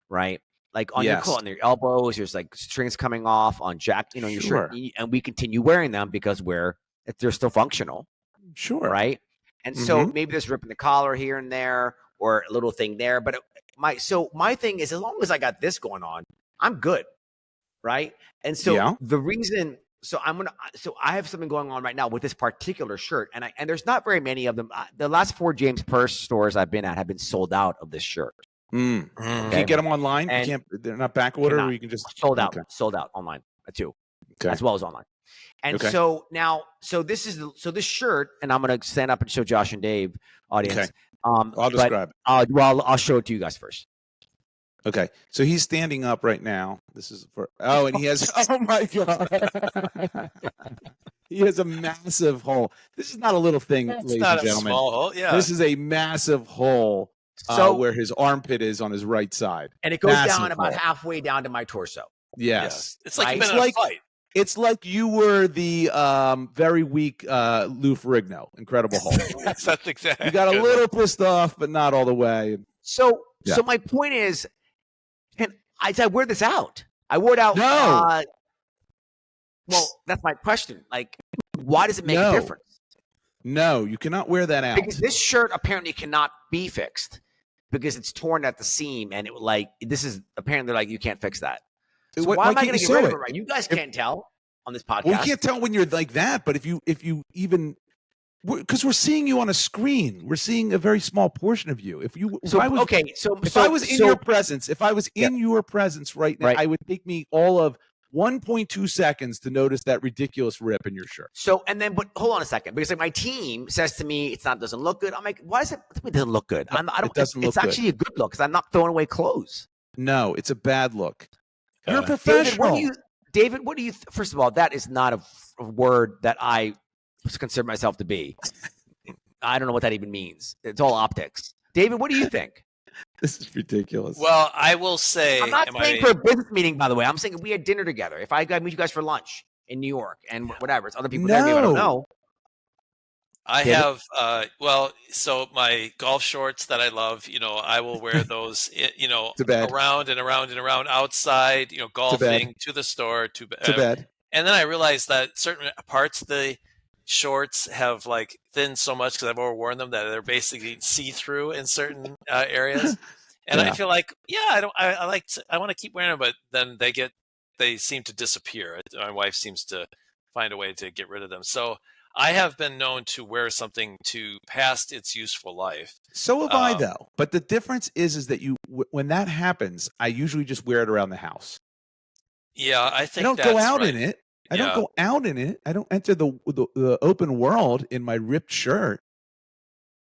right? Like on your coat, on your elbows, there's like strings coming off on your shirt, and we continue wearing them because they're still functional. Sure. Right. And so maybe there's ripping the collar here and there or a little thing there. But my thing is, as long as I got this going on, I'm good. Right. And so the reason, so I have something going on right now with this particular shirt, and there's not very many of them. The last 4 James Purse stores I've been at have been sold out of this shirt. Okay. Can't get them online. You can't. They're not back order. Or you can just sold out online too, as well as online. And so now, this shirt, and I'm going to stand up and show Josh and Dave, audience. Okay. I'll describe it. Well, I'll show it to you guys first. Okay. So he's standing up right now. This is and he has, oh my God. He has a massive hole. This is not a little thing, ladies and gentlemen. A small hole. Yeah. This is a massive hole where his armpit is on his right side. And it goes down about halfway down to my torso. Yes. It's like you've been in a fight. It's like you were the very weak Lou Ferrigno. Incredible Hulk. That's exactly. You got a little pissed off, but not all the way. So my point is, I wear this out. I wore it out. No. Well, that's my question. Like, why does it make a difference? No, you cannot wear that out. Because this shirt apparently cannot be fixed because it's torn at the seam, and this is apparently like you can't fix that. So why am I going to get rid of it? Right? You guys can't tell on this podcast. Well, we can't tell when you're like that, but if you even, because we're seeing you on a screen, we're seeing a very small portion of you. If I was in your presence, your presence right now, I would take me all of 1.2 seconds to notice that ridiculous rip in your shirt. So, but hold on a second, because like my team says to me, it doesn't look good. I'm like, why does it doesn't look good? It doesn't look it's actually a good look because I'm not throwing away clothes. No, it's a bad look. You're a professional. David, what do you first of all, that is not a word that I consider myself to be. I don't know what that even means. It's all optics. David, what do you think? This is ridiculous. Well, I will say, I'm not saying for a business meeting, by the way. I'm saying if we had dinner together, if I meet you guys for lunch in New York and whatever, it's other people there, maybe I don't know. I have, so my golf shorts that I love, I will wear those, around and around and around outside, golfing, to the store, to bed. And then I realized that certain parts of the shorts have like thinned so much because I've overworn them that they're basically see-through in certain areas. And I feel like, I want to keep wearing them, but then they seem to disappear. My wife seems to find a way to get rid of them. So I have been known to wear something to past its useful life. So have I, though. But the difference is that when that happens, I usually just wear it around the house. Yeah, I think I don't go out in it. I don't go out in it. I don't enter the open world in my ripped shirt.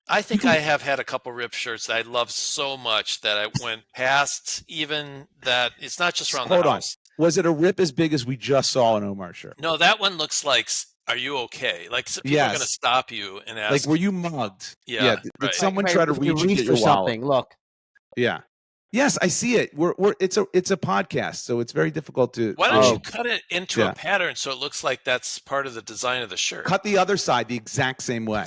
I think I have had a couple ripped shirts that I love so much that I went past even that. It's not just around Hold the on. house. Was it a rip as big as we just saw in Omar's shirt? No, that one looks like, are you okay? Like people are going to Yes. stop you and Like, ask. were you mugged? Yeah, Did right. someone Right, try to if you reach and get reached your for wallet? something, look. Yeah. Yes, I see it. It's a podcast, so it's very difficult to. Why don't you cut it into Yeah. a pattern so it looks like that's part of the design of the shirt? Cut the other side the exact same way.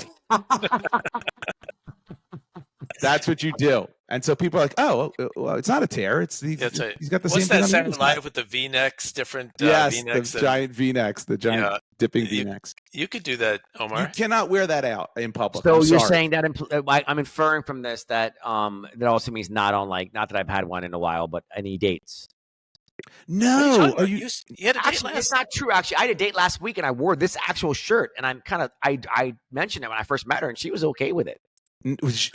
That's what you do. And so people are like, oh, well, it's not a tear. He's got the What's same thing that on the Saturday other Night side. with the V-necks, different Yes, V-necks? the giant V-necks, the giant dipping You- V-necks. You could do that, Omar. You cannot wear that out in public. So I'm you're sorry. saying that I'm inferring from this that that also means not that I've had one in a while, but any dates. No. Are you had a date Actually, last? it's not true. Actually, I had a date last week and I wore this actual shirt, and I mentioned it when I first met her, and she was okay with it.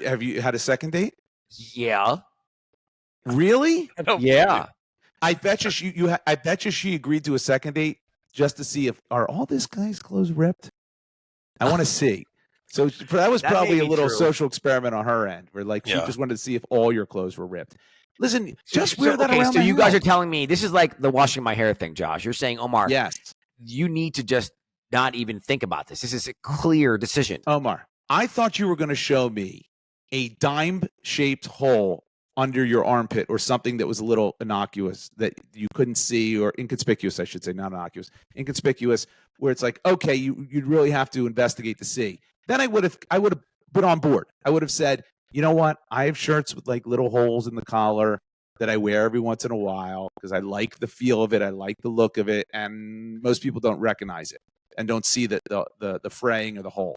Have you had a second date? Yeah, Really? I don't believe yeah. I bet you I bet you she agreed to a second date just to see if are all this guy's clothes ripped. I want to see. So that was That probably may a be little true. social experiment on her end, where like she Yeah. just wanted to see if all your clothes were ripped. Listen, just wear that okay, around so the you guys house. are telling me this is like the washing my hair thing, Josh. You're saying, Omar, Yes, you need to just not even think about this. This is a clear decision. Omar. I thought you were going to show me a dime-shaped hole under your armpit or something that was a little innocuous that you couldn't see, or inconspicuous, I should say, not innocuous, inconspicuous, where it's like, okay, you'd really have to investigate to see. Then I would have been on board. I would have said, you know what? I have shirts with like little holes in the collar that I wear every once in a while because I like the feel of it, I like the look of it, and most people don't recognize it and don't see the fraying or the hole.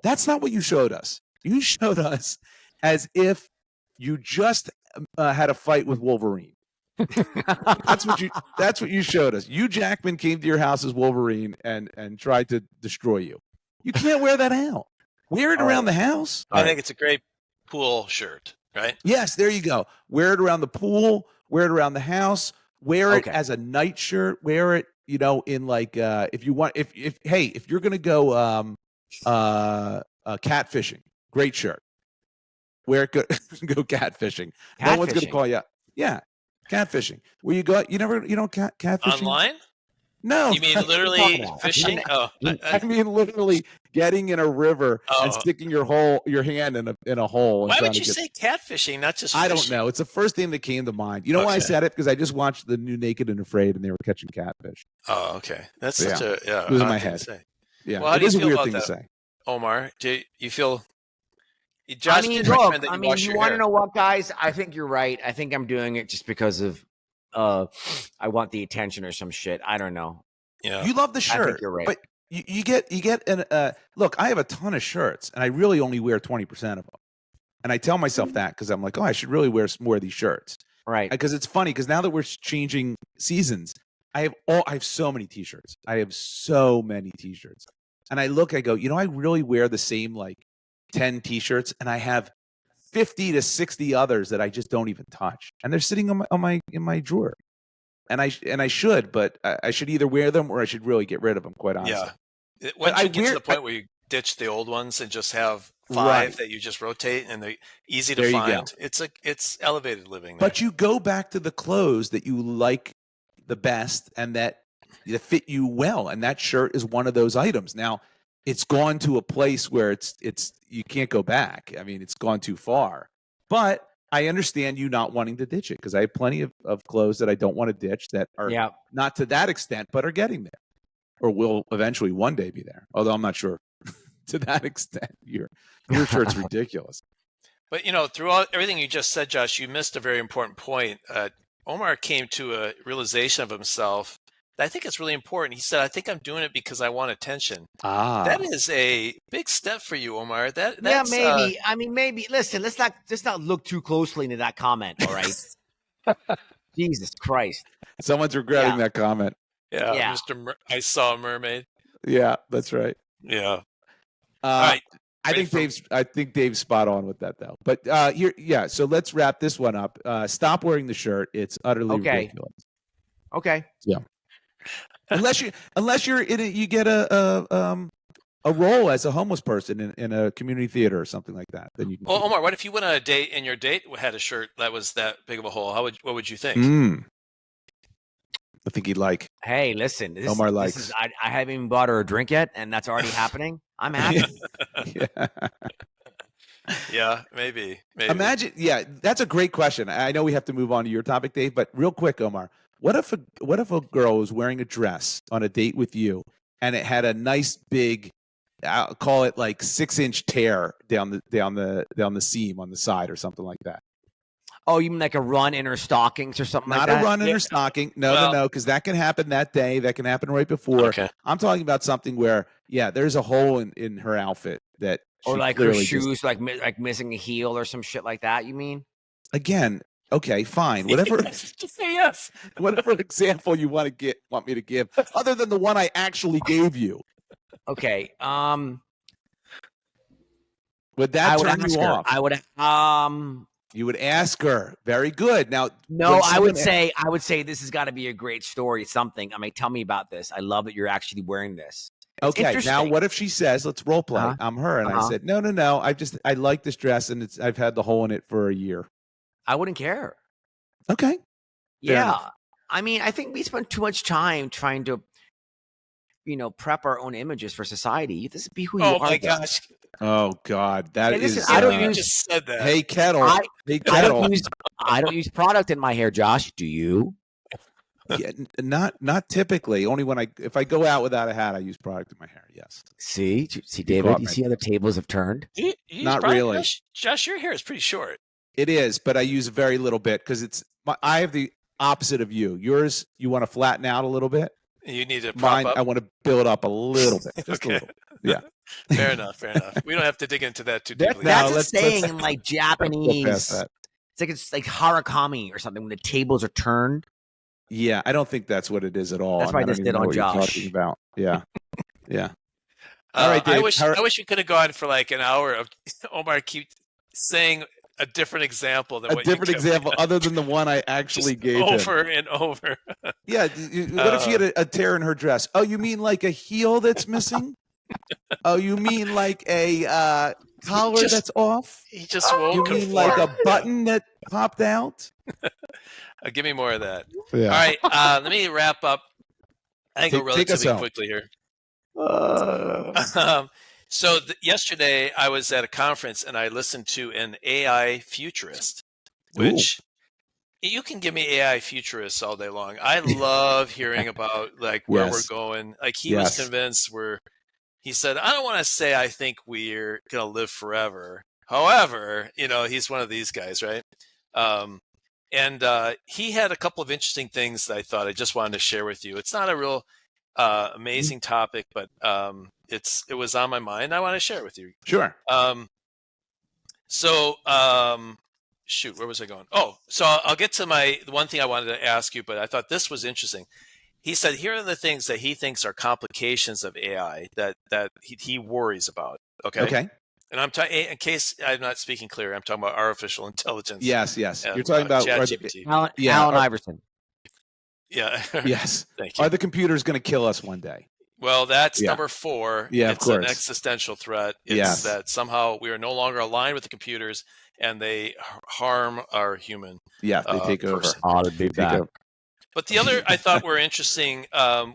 That's not what you showed us. You showed us as if you just had a fight with Wolverine. That's what you showed us. Hugh Jackman came to your house as Wolverine and tried to destroy you. You can't wear that out. Wear it around the house. I think it's a great pool shirt, right? Yes, there you go. Wear it around the pool. Wear it around the house. Wear it Okay. as a night shirt. Wear it, in like if you want. If you're gonna go catfishing, great shirt. Wear it. Go catfishing. No one's gonna Catfishing? call you. Yeah, catfishing. Where you go? You don't catfishing Online? No, You mean that's what I'm literally talking about. fishing? Oh, I mean, literally getting in a river and Oh. sticking your hand in a hole. And why trying would to you get- say catfishing, not just I don't fishing? know. It's the first thing that came to mind. You know why I Okay. said it? Because I just watched the new Naked and Afraid, and they were catching catfish. Oh, okay. That's Yeah. such a It was in odd my thing to head. say. Yeah, Well, how it do you is a feel weird about thing to that? say. Omar, do you feel? Josh I mean, did look, recommend that you wash you your want to hair. know what, guys? I think you're right. I think I'm doing it just because of I want the attention or some shit. I don't know. Yeah. You love the I shirt, think you're right. but you get an look. I have a ton of shirts, and I really only wear 20% of them. And I tell myself that because I'm like, oh, I should really wear some more of these shirts. Right. Because it's funny because now that we're changing seasons, I have so many T-shirts. I have so many T-shirts, and I go, I really wear the same like 10 T-shirts, and I have 50 to 60 others that I just don't even touch, and they're sitting in my drawer. And I should, but I should either wear them or I should really get rid of them. Quite honestly. Yeah. Once I you get to wear- the point where you ditch the old ones and just have 5 Right. that you just rotate and they're easy to There you go. find, it's elevated living. There. But you go back to the clothes that you like the best and that fit you well, and that shirt is one of those items. Now, it's gone to a place where it's you can't go back. I mean, it's gone too far. But I understand you not wanting to ditch it because I have plenty of clothes that I don't want to ditch that are Yeah. not to that extent, but are getting there or will eventually one day be there. Although I'm not sure to that extent. Your shirt's ridiculous. But throughout everything you just said, Josh, you missed a very important point. Omar came to a realization of himself that I think it's really important. He said, "I think I'm doing it because I want attention." That is a big step for you, Omar. That's, maybe. I mean, maybe. Listen, let's not look too closely into that comment. All right. Jesus Christ. Someone's regretting that comment. Yeah. I saw a mermaid. Yeah, that's right. Yeah. All right. I think Dave's spot on with that though. But so let's wrap this one up. Stop wearing the shirt. It's utterly ridiculous. Okay. Yeah. unless you're in it, you get a a role as a homeless person in a community theater or something like that, then you can. Well, Omar, what if you went on a date and your date had a shirt that was that big of a hole? What would you think? I think he'd like. Hey, listen, Omar this likes. is I haven't even bought her a drink yet, and that's already happening. I'm happy. Yeah. Yeah, maybe. Imagine, that's a great question. I know we have to move on to your topic, Dave, but real quick, Omar, what if a girl was wearing a dress on a date with you, and it had a nice big, I'll call it like 6-inch tear down the seam on the side or something like that? Oh, you mean like a run in her stockings or something like that? Not a run in her stocking. No, because that can happen that day. That can happen right before. Okay. I'm talking about something where, there's a hole in her outfit that. Or like her shoes, like missing a heel or some shit like that. You mean? Again, okay, fine, whatever. Just say yes. Whatever example you want me to give, other than the one I actually gave you. Okay. Would that turn you off? I would. You would ask her. Very good. Now, no, I would say this has got to be a great story. Something. I mean, tell me about this. I love that you're actually wearing this. Okay. Now, what if she says, "Let's role play"? I'm her, and I said, "No. I like this dress, and I've had the hole in it for a year." I wouldn't care. Okay. Yeah. I mean, I think we spend too much time trying to, prep our own images for society. This is be who you are. Oh my gosh. Oh God, that is. Listen, I don't use. Just said that. Hey kettle. Hey I kettle. I don't use product in my hair, Josh. Do you? Yeah, not typically. Only if I go out without a hat, I use product in my hair. Yes. See, David. You see how the tables have turned? You not really. Josh, your hair is pretty short. It is, but I use very little bit because I have the opposite of you. Yours, you want to flatten out a little bit. You need to prop Mine, up. I want to build up a little bit, just a little. Yeah. Fair enough. We don't have to dig into that too deeply. That's a saying in like Japanese. That. It's like harakami or something when the tables are turned. Yeah, I don't think that's what it is at all. That's what I just did on Josh. Talking about. Yeah. All right, Dave. I wish we could have gone for like an hour of Omar keep saying a different example than what different example other than the one I actually gave over and over. Yeah. What if she had a tear in her dress? Oh, you mean like a heel that's missing? Oh, you mean like a collar that's off? He just won't. You mean like a button that popped out? Give me more of that. Yeah. All right. Let me wrap up. I can go relatively quickly here. So yesterday I was at a conference and I listened to an AI futurist, which you can give me AI futurists all day long. I love hearing about like where we're going. Like he was convinced he said, I don't want to say I think we're going to live forever. However, he's one of these guys, right? And he had a couple of interesting things that I thought I just wanted to share with you. It's not a real amazing topic, but it was on my mind. I want to share it with you. Sure. Shoot, where was I going? Oh, so I'll get to the one thing I wanted to ask you, but I thought this was interesting. He said, here are the things that he thinks are complications of AI that he worries about. Okay. And I'm in case I'm not speaking clear, I'm talking about artificial intelligence. Yes. You're talking about ChatGPT. Alan Iverson. Yeah. Yes. Thank you. Are the computers going to kill us one day? Well, that's number 4. Yeah, it's an existential threat. It's that somehow we are no longer aligned with the computers and they harm our human. Yeah, they take over. But the other I thought were interesting,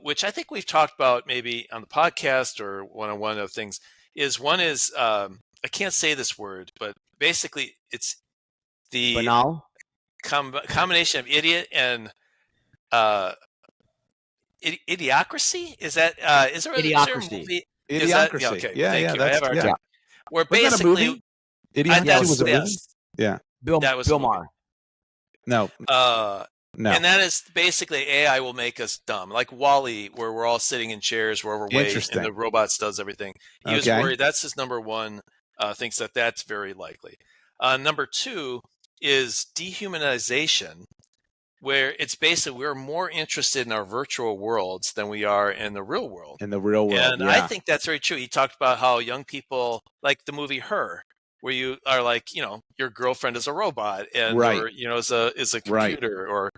which I think we've talked about maybe on the podcast or one-on-one of things, is one is, I can't say this word, but basically it's the banal combination of idiot and idiocracy. Is that is there Idiocracy? a movie? Idiocracy. Okay, yeah, thank you. I have our where Wasn't that a basically movie? Idiocracy was a movie? Yeah. Bill Maher. No. No. And that is basically AI will make us dumb, like Wall-E, where we're all sitting in chairs, we're overweight, and the robots does everything. He was worried. That's his number one. Thinks that's very likely. Number 2 is dehumanization, where it's basically we're more interested in our virtual worlds than we are in the real world. In the real world, and I think that's very true. He talked about how young people like the movie Her, where you are like, your girlfriend is a robot and or, is a computer, or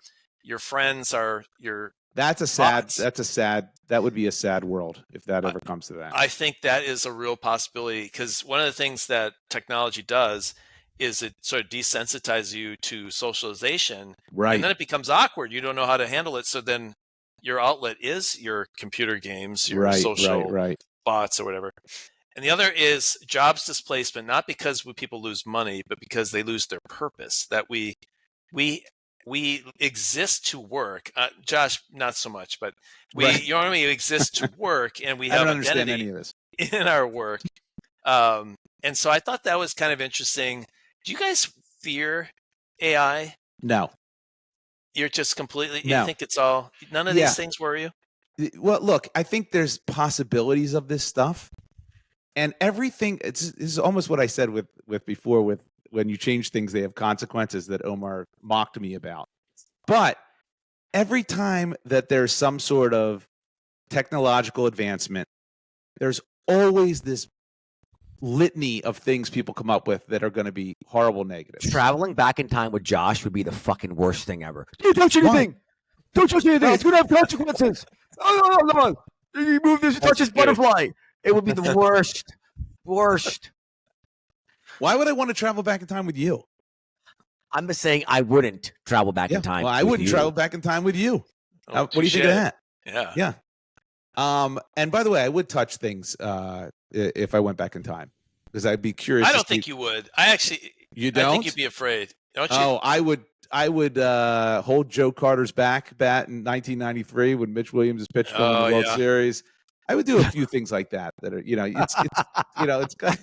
your friends are your That's a sad. Thoughts? That would be a sad world if that ever comes to that. I think that is a real possibility, because one of the things that technology does is it sort of desensitizes you to socialization, Right. and then it becomes awkward. You don't know how to handle it. So then your outlet is your computer games, your social Right. bots or whatever. And the other is jobs displacement, not because people lose money, but because they lose their purpose. That we exist to work. Josh, not so much, but Right. you know what I mean? We exist to work, and we I have don't understand identity any of this. in our work. And so I thought that was kind of interesting. Do you guys fear AI? No. You're just completely, No. you think it's all, none of these things worry you? Well, look, I think there's possibilities of this stuff, and everything. This is almost what I said with before, with when you change things, they have consequences, that Omar mocked me about. But every time that there's some sort of technological advancement, there's always this litany of things people come up with that are going to be horrible negatives. Traveling back in time with Josh would be the fucking worst thing ever. Don't touch anything. Don't touch anything. It's going to have consequences. Oh, no. You move this, you touch this butterfly. It would be the worst. Worst. Why would I want to travel back in time with you? I'm just saying I wouldn't travel back in time. Well, I wouldn't travel back in time with you. Oh, what do you think of that? Yeah. And by the way, I would touch things if I went back in time, because I'd be curious. I don't think you would. You don't? I think you'd be afraid. Don't you? Oh, I would hold Joe Carter's bat in 1993 when Mitch Williams is pitched for the World Series. I would do a few things like that are, it's good.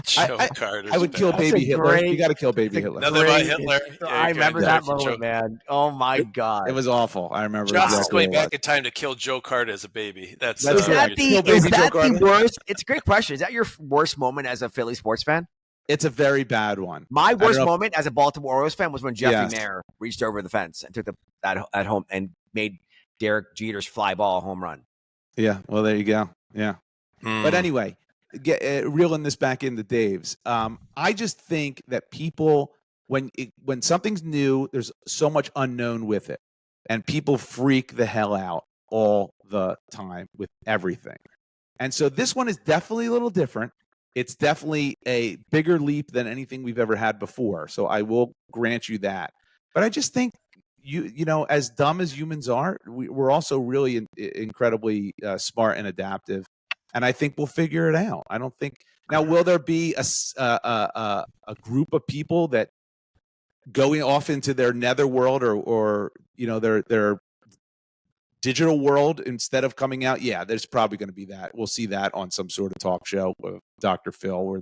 Joe Carter. I would kill baby Hitler. You got to kill baby Hitler. Another by Hitler. I remember that moment, man. Oh my God. It was awful. I remember. Josh is going back in time to kill Joe Carter as a baby. Is that the worst? It's a great question. Is that your worst moment as a Philly sports fan? It's a very bad one. My worst moment as a Baltimore Orioles fan was when Jeffrey Mayer reached over the fence and took that at home and made Derek Jeter's fly ball a home run. Yeah, well, there you go. Yeah. But anyway, reeling this back into Dave's, I just think that people, when something's new, there's so much unknown with it, and people freak the hell out all the time with everything. And so this one is definitely a little different. It's definitely a bigger leap than anything we've ever had before. So I will grant you that. But I just think, as dumb as humans are, we're also really incredibly smart and adaptive, and I think we'll figure it out. I don't think now. Will there be a group of people that going off into their netherworld or their digital world instead of coming out? Yeah, there's probably going to be that. We'll see that on some sort of talk show with Dr. Phil, where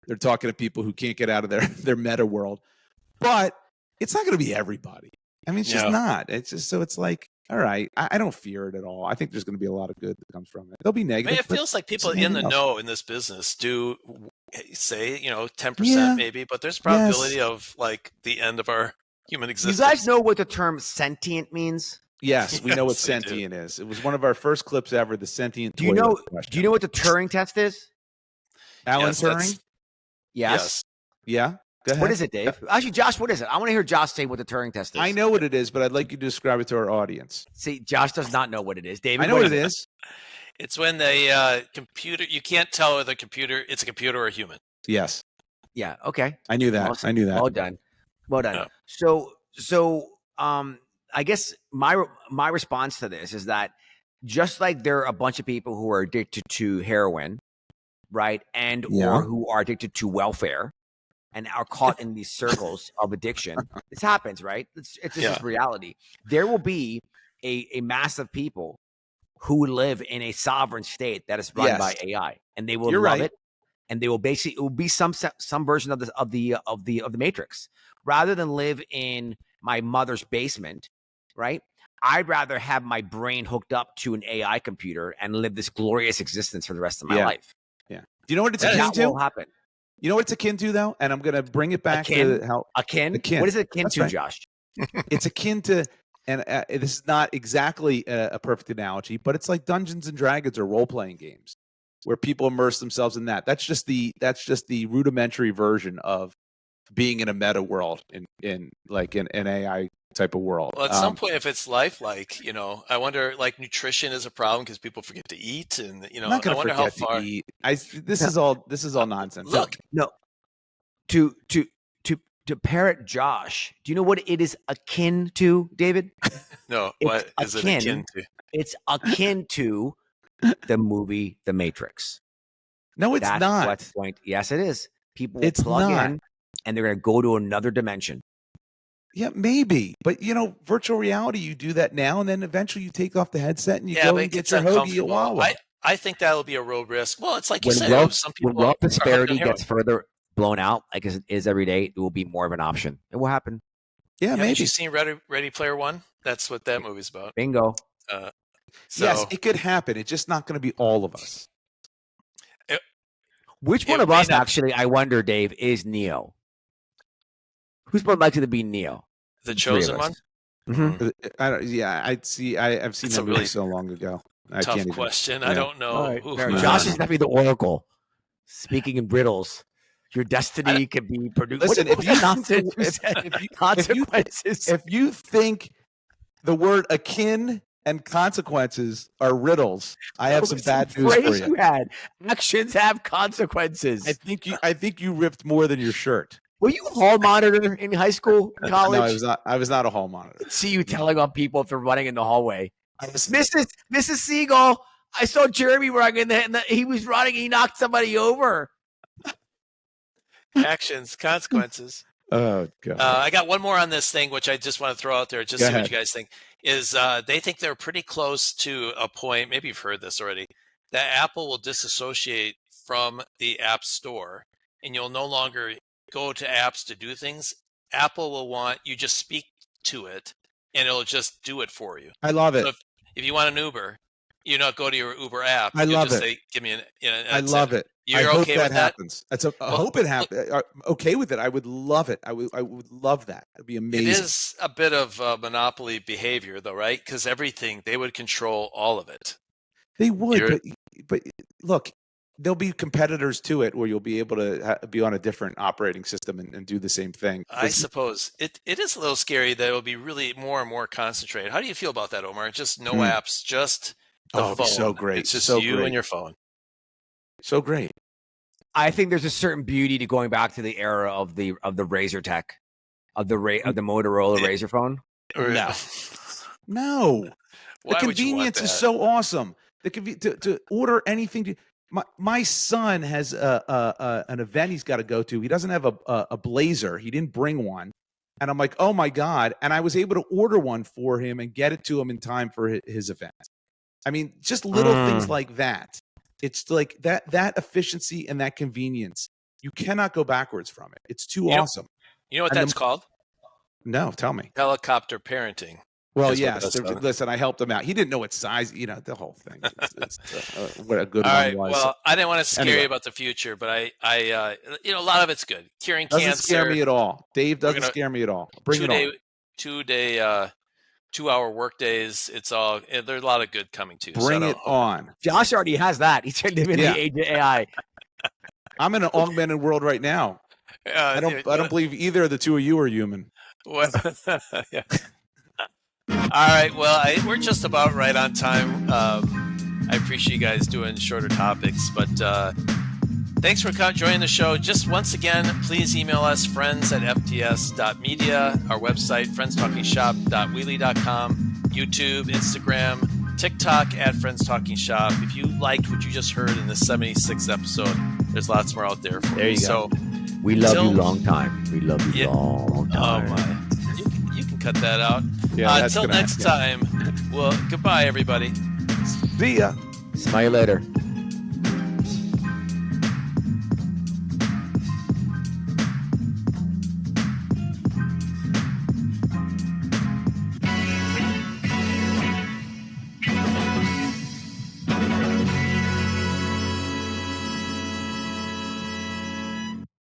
they're talking to people who can't get out of their meta world, but it's not going to be everybody. I mean, it's just not. It's just so it's like, all right, I don't fear it at all. I think there's going to be a lot of good that comes from it. There'll be negative. I mean, it feels like people in the know in this business do say, 10% maybe, but there's probability of like the end of our human existence. You guys know what the term sentient means? Yes, we know what sentient is. It was one of our first clips ever, the sentient. Do you know what the Turing test is? Alan Turing? Yes. Yeah. What is it, Dave? Actually, Josh, what is it? I want to hear Josh say what the Turing test is. I know what it is, but I'd like you to describe it to our audience. See, Josh does not know what it is. David, I know what it is. It's when the computer, you can't tell whether it's a computer or a human. Yes. Yeah. Okay. I knew that. Awesome. I knew that. Well done. Well done. Yeah. So, I guess my response to this is that just like there are a bunch of people who are addicted to heroin, right, and or who are addicted to welfare, and are caught in these circles of addiction. This happens, right? It's just reality. There will be a mass of people who live in a sovereign state that is run by AI, and they will love it, and they will basically, it will be some version of the Matrix. Rather than live in my mother's basement, right? I'd rather have my brain hooked up to an AI computer and live this glorious existence for the rest of my life. Yeah. Do you know what it's akin to? That will happen. You know what it's akin to, though? And I'm going to bring it back to how... Akin? What is it akin to, Josh? It's akin to, and this is not exactly a perfect analogy, but it's like Dungeons and Dragons or role-playing games where people immerse themselves in that. That's just the rudimentary version of being in a meta world in like an AI type of world. Well, at some point, if it's lifelike, I wonder, like, nutrition is a problem because people forget to eat, and I'm not I going to wonder how forget far. to eat. This is all nonsense. Look, No, to parrot Josh, do you know what it is akin to, David? no, It's what is it akin to? It's akin to the movie The Matrix. No, it's That's not. what's the point. Yes, it is. People will It's plug not. in, and they're going to go to another dimension. Yeah, maybe. But virtual reality, you do that now, and then eventually you take off the headset and you go but and it get gets your hoagie at uncomfortable. Wawa. I think that'll be a real risk. Well, it's like you When said, wealth, some when people wealth are hooked on disparity heroin. gets further blown out, like it is every day, it will be more of an option. It will happen. Yeah, Haven't maybe. you seen Ready Player One? That's what that movie's about. Bingo. Yes, it could happen. It's just not going to be all of us. Which one It of may us, not- actually, I wonder, Dave, is Neo? Who's more likely to be Neo? The Three of Chosen us. One. Mhm. I've seen That's that a movie really so long ago. I Tough can't even. question. yeah. I don't know. All right. Ooh. Fair. No. Josh is definitely the Oracle. Speaking in riddles, your destiny can be produced. Listen, What if you nonsense you if said? you- Consequences. if you think the word akin and consequences are riddles, I have some bad news for phrase you. you had. Actions have consequences. I think you ripped more than your shirt. Were you a hall monitor in high school, college? No, I was not a hall monitor. See you telling on people if they're running in the hallway. I was, Mrs. Siegel, I saw Jeremy running he was running. He knocked somebody over. Actions, consequences. oh god. I got one more on this thing, which I just want to throw out there. Just Go see what ahead. you guys think. Is they think they're pretty close to a point. Maybe you've heard this already. That Apple will disassociate from the App Store, and you'll no longer go to apps to do things. Apple will want you just speak to it, and it'll just do it for you. I love it. So if you want an Uber, you not go to your Uber app. I You'll love just it. Say, give me an. I love it. You're I hope okay that with that? happens. I hope it happens. Okay with it. I would love it. I would love that. It'd be amazing. It is a bit of monopoly behavior, though, right? Because everything, they would control all of it. They would, but look, there'll be competitors to it where you'll be able to be on a different operating system and do the same thing. I suppose it is a little scary that it'll be really more and more concentrated. How do you feel about that, Omar? Just no apps, just the phone. It'd be so great. It's just so you great. and your phone. So great. I think there's a certain beauty to going back to the era of the Razor tech, of the Motorola Razor phone. No. No. The Why would you want convenience is that? so awesome. To order anything. My son has an event he's got to go to. He doesn't have a blazer. He didn't bring one. And I'm like, oh my God. And I was able to order one for him and get it to him in time for his event. I mean, just little things like that. It's like that efficiency and that convenience. You cannot go backwards from it. It's too awesome. You know what And that's called? No, tell me. Helicopter parenting. Well, That's what yes. that's called. Listen, I helped him out. He didn't know what size, the whole thing. What a good All one right. was. Well, I didn't want to scare Anyway. you about the future, but I a lot of it's good. Curing Doesn't cancer. scare me at all. Dave doesn't gonna- scare me at all. Bring it on. 2-hour work days. It's all there's a lot of good coming too. Bring it on. Josh already has that. He turned him into Yeah. the age of AI. I'm in an augmented world right now. I don't believe either of the two of you are human. Yeah. All right. Well, we're just about right on time. I appreciate you guys doing shorter topics, but thanks for joining the show. Just once again, please email us friends@fts.media, our website, friendstalkingshop.weebly.com, YouTube, Instagram, TikTok @friendstalkingshop. If you liked what you just heard in the 76th episode, there's lots more out there for There you So, go. We love you long time. We love you Yeah. long oh time. my, you can cut that out. Yeah, that's Until gonna next happen. time. Well, goodbye, everybody. See ya. Smile you later.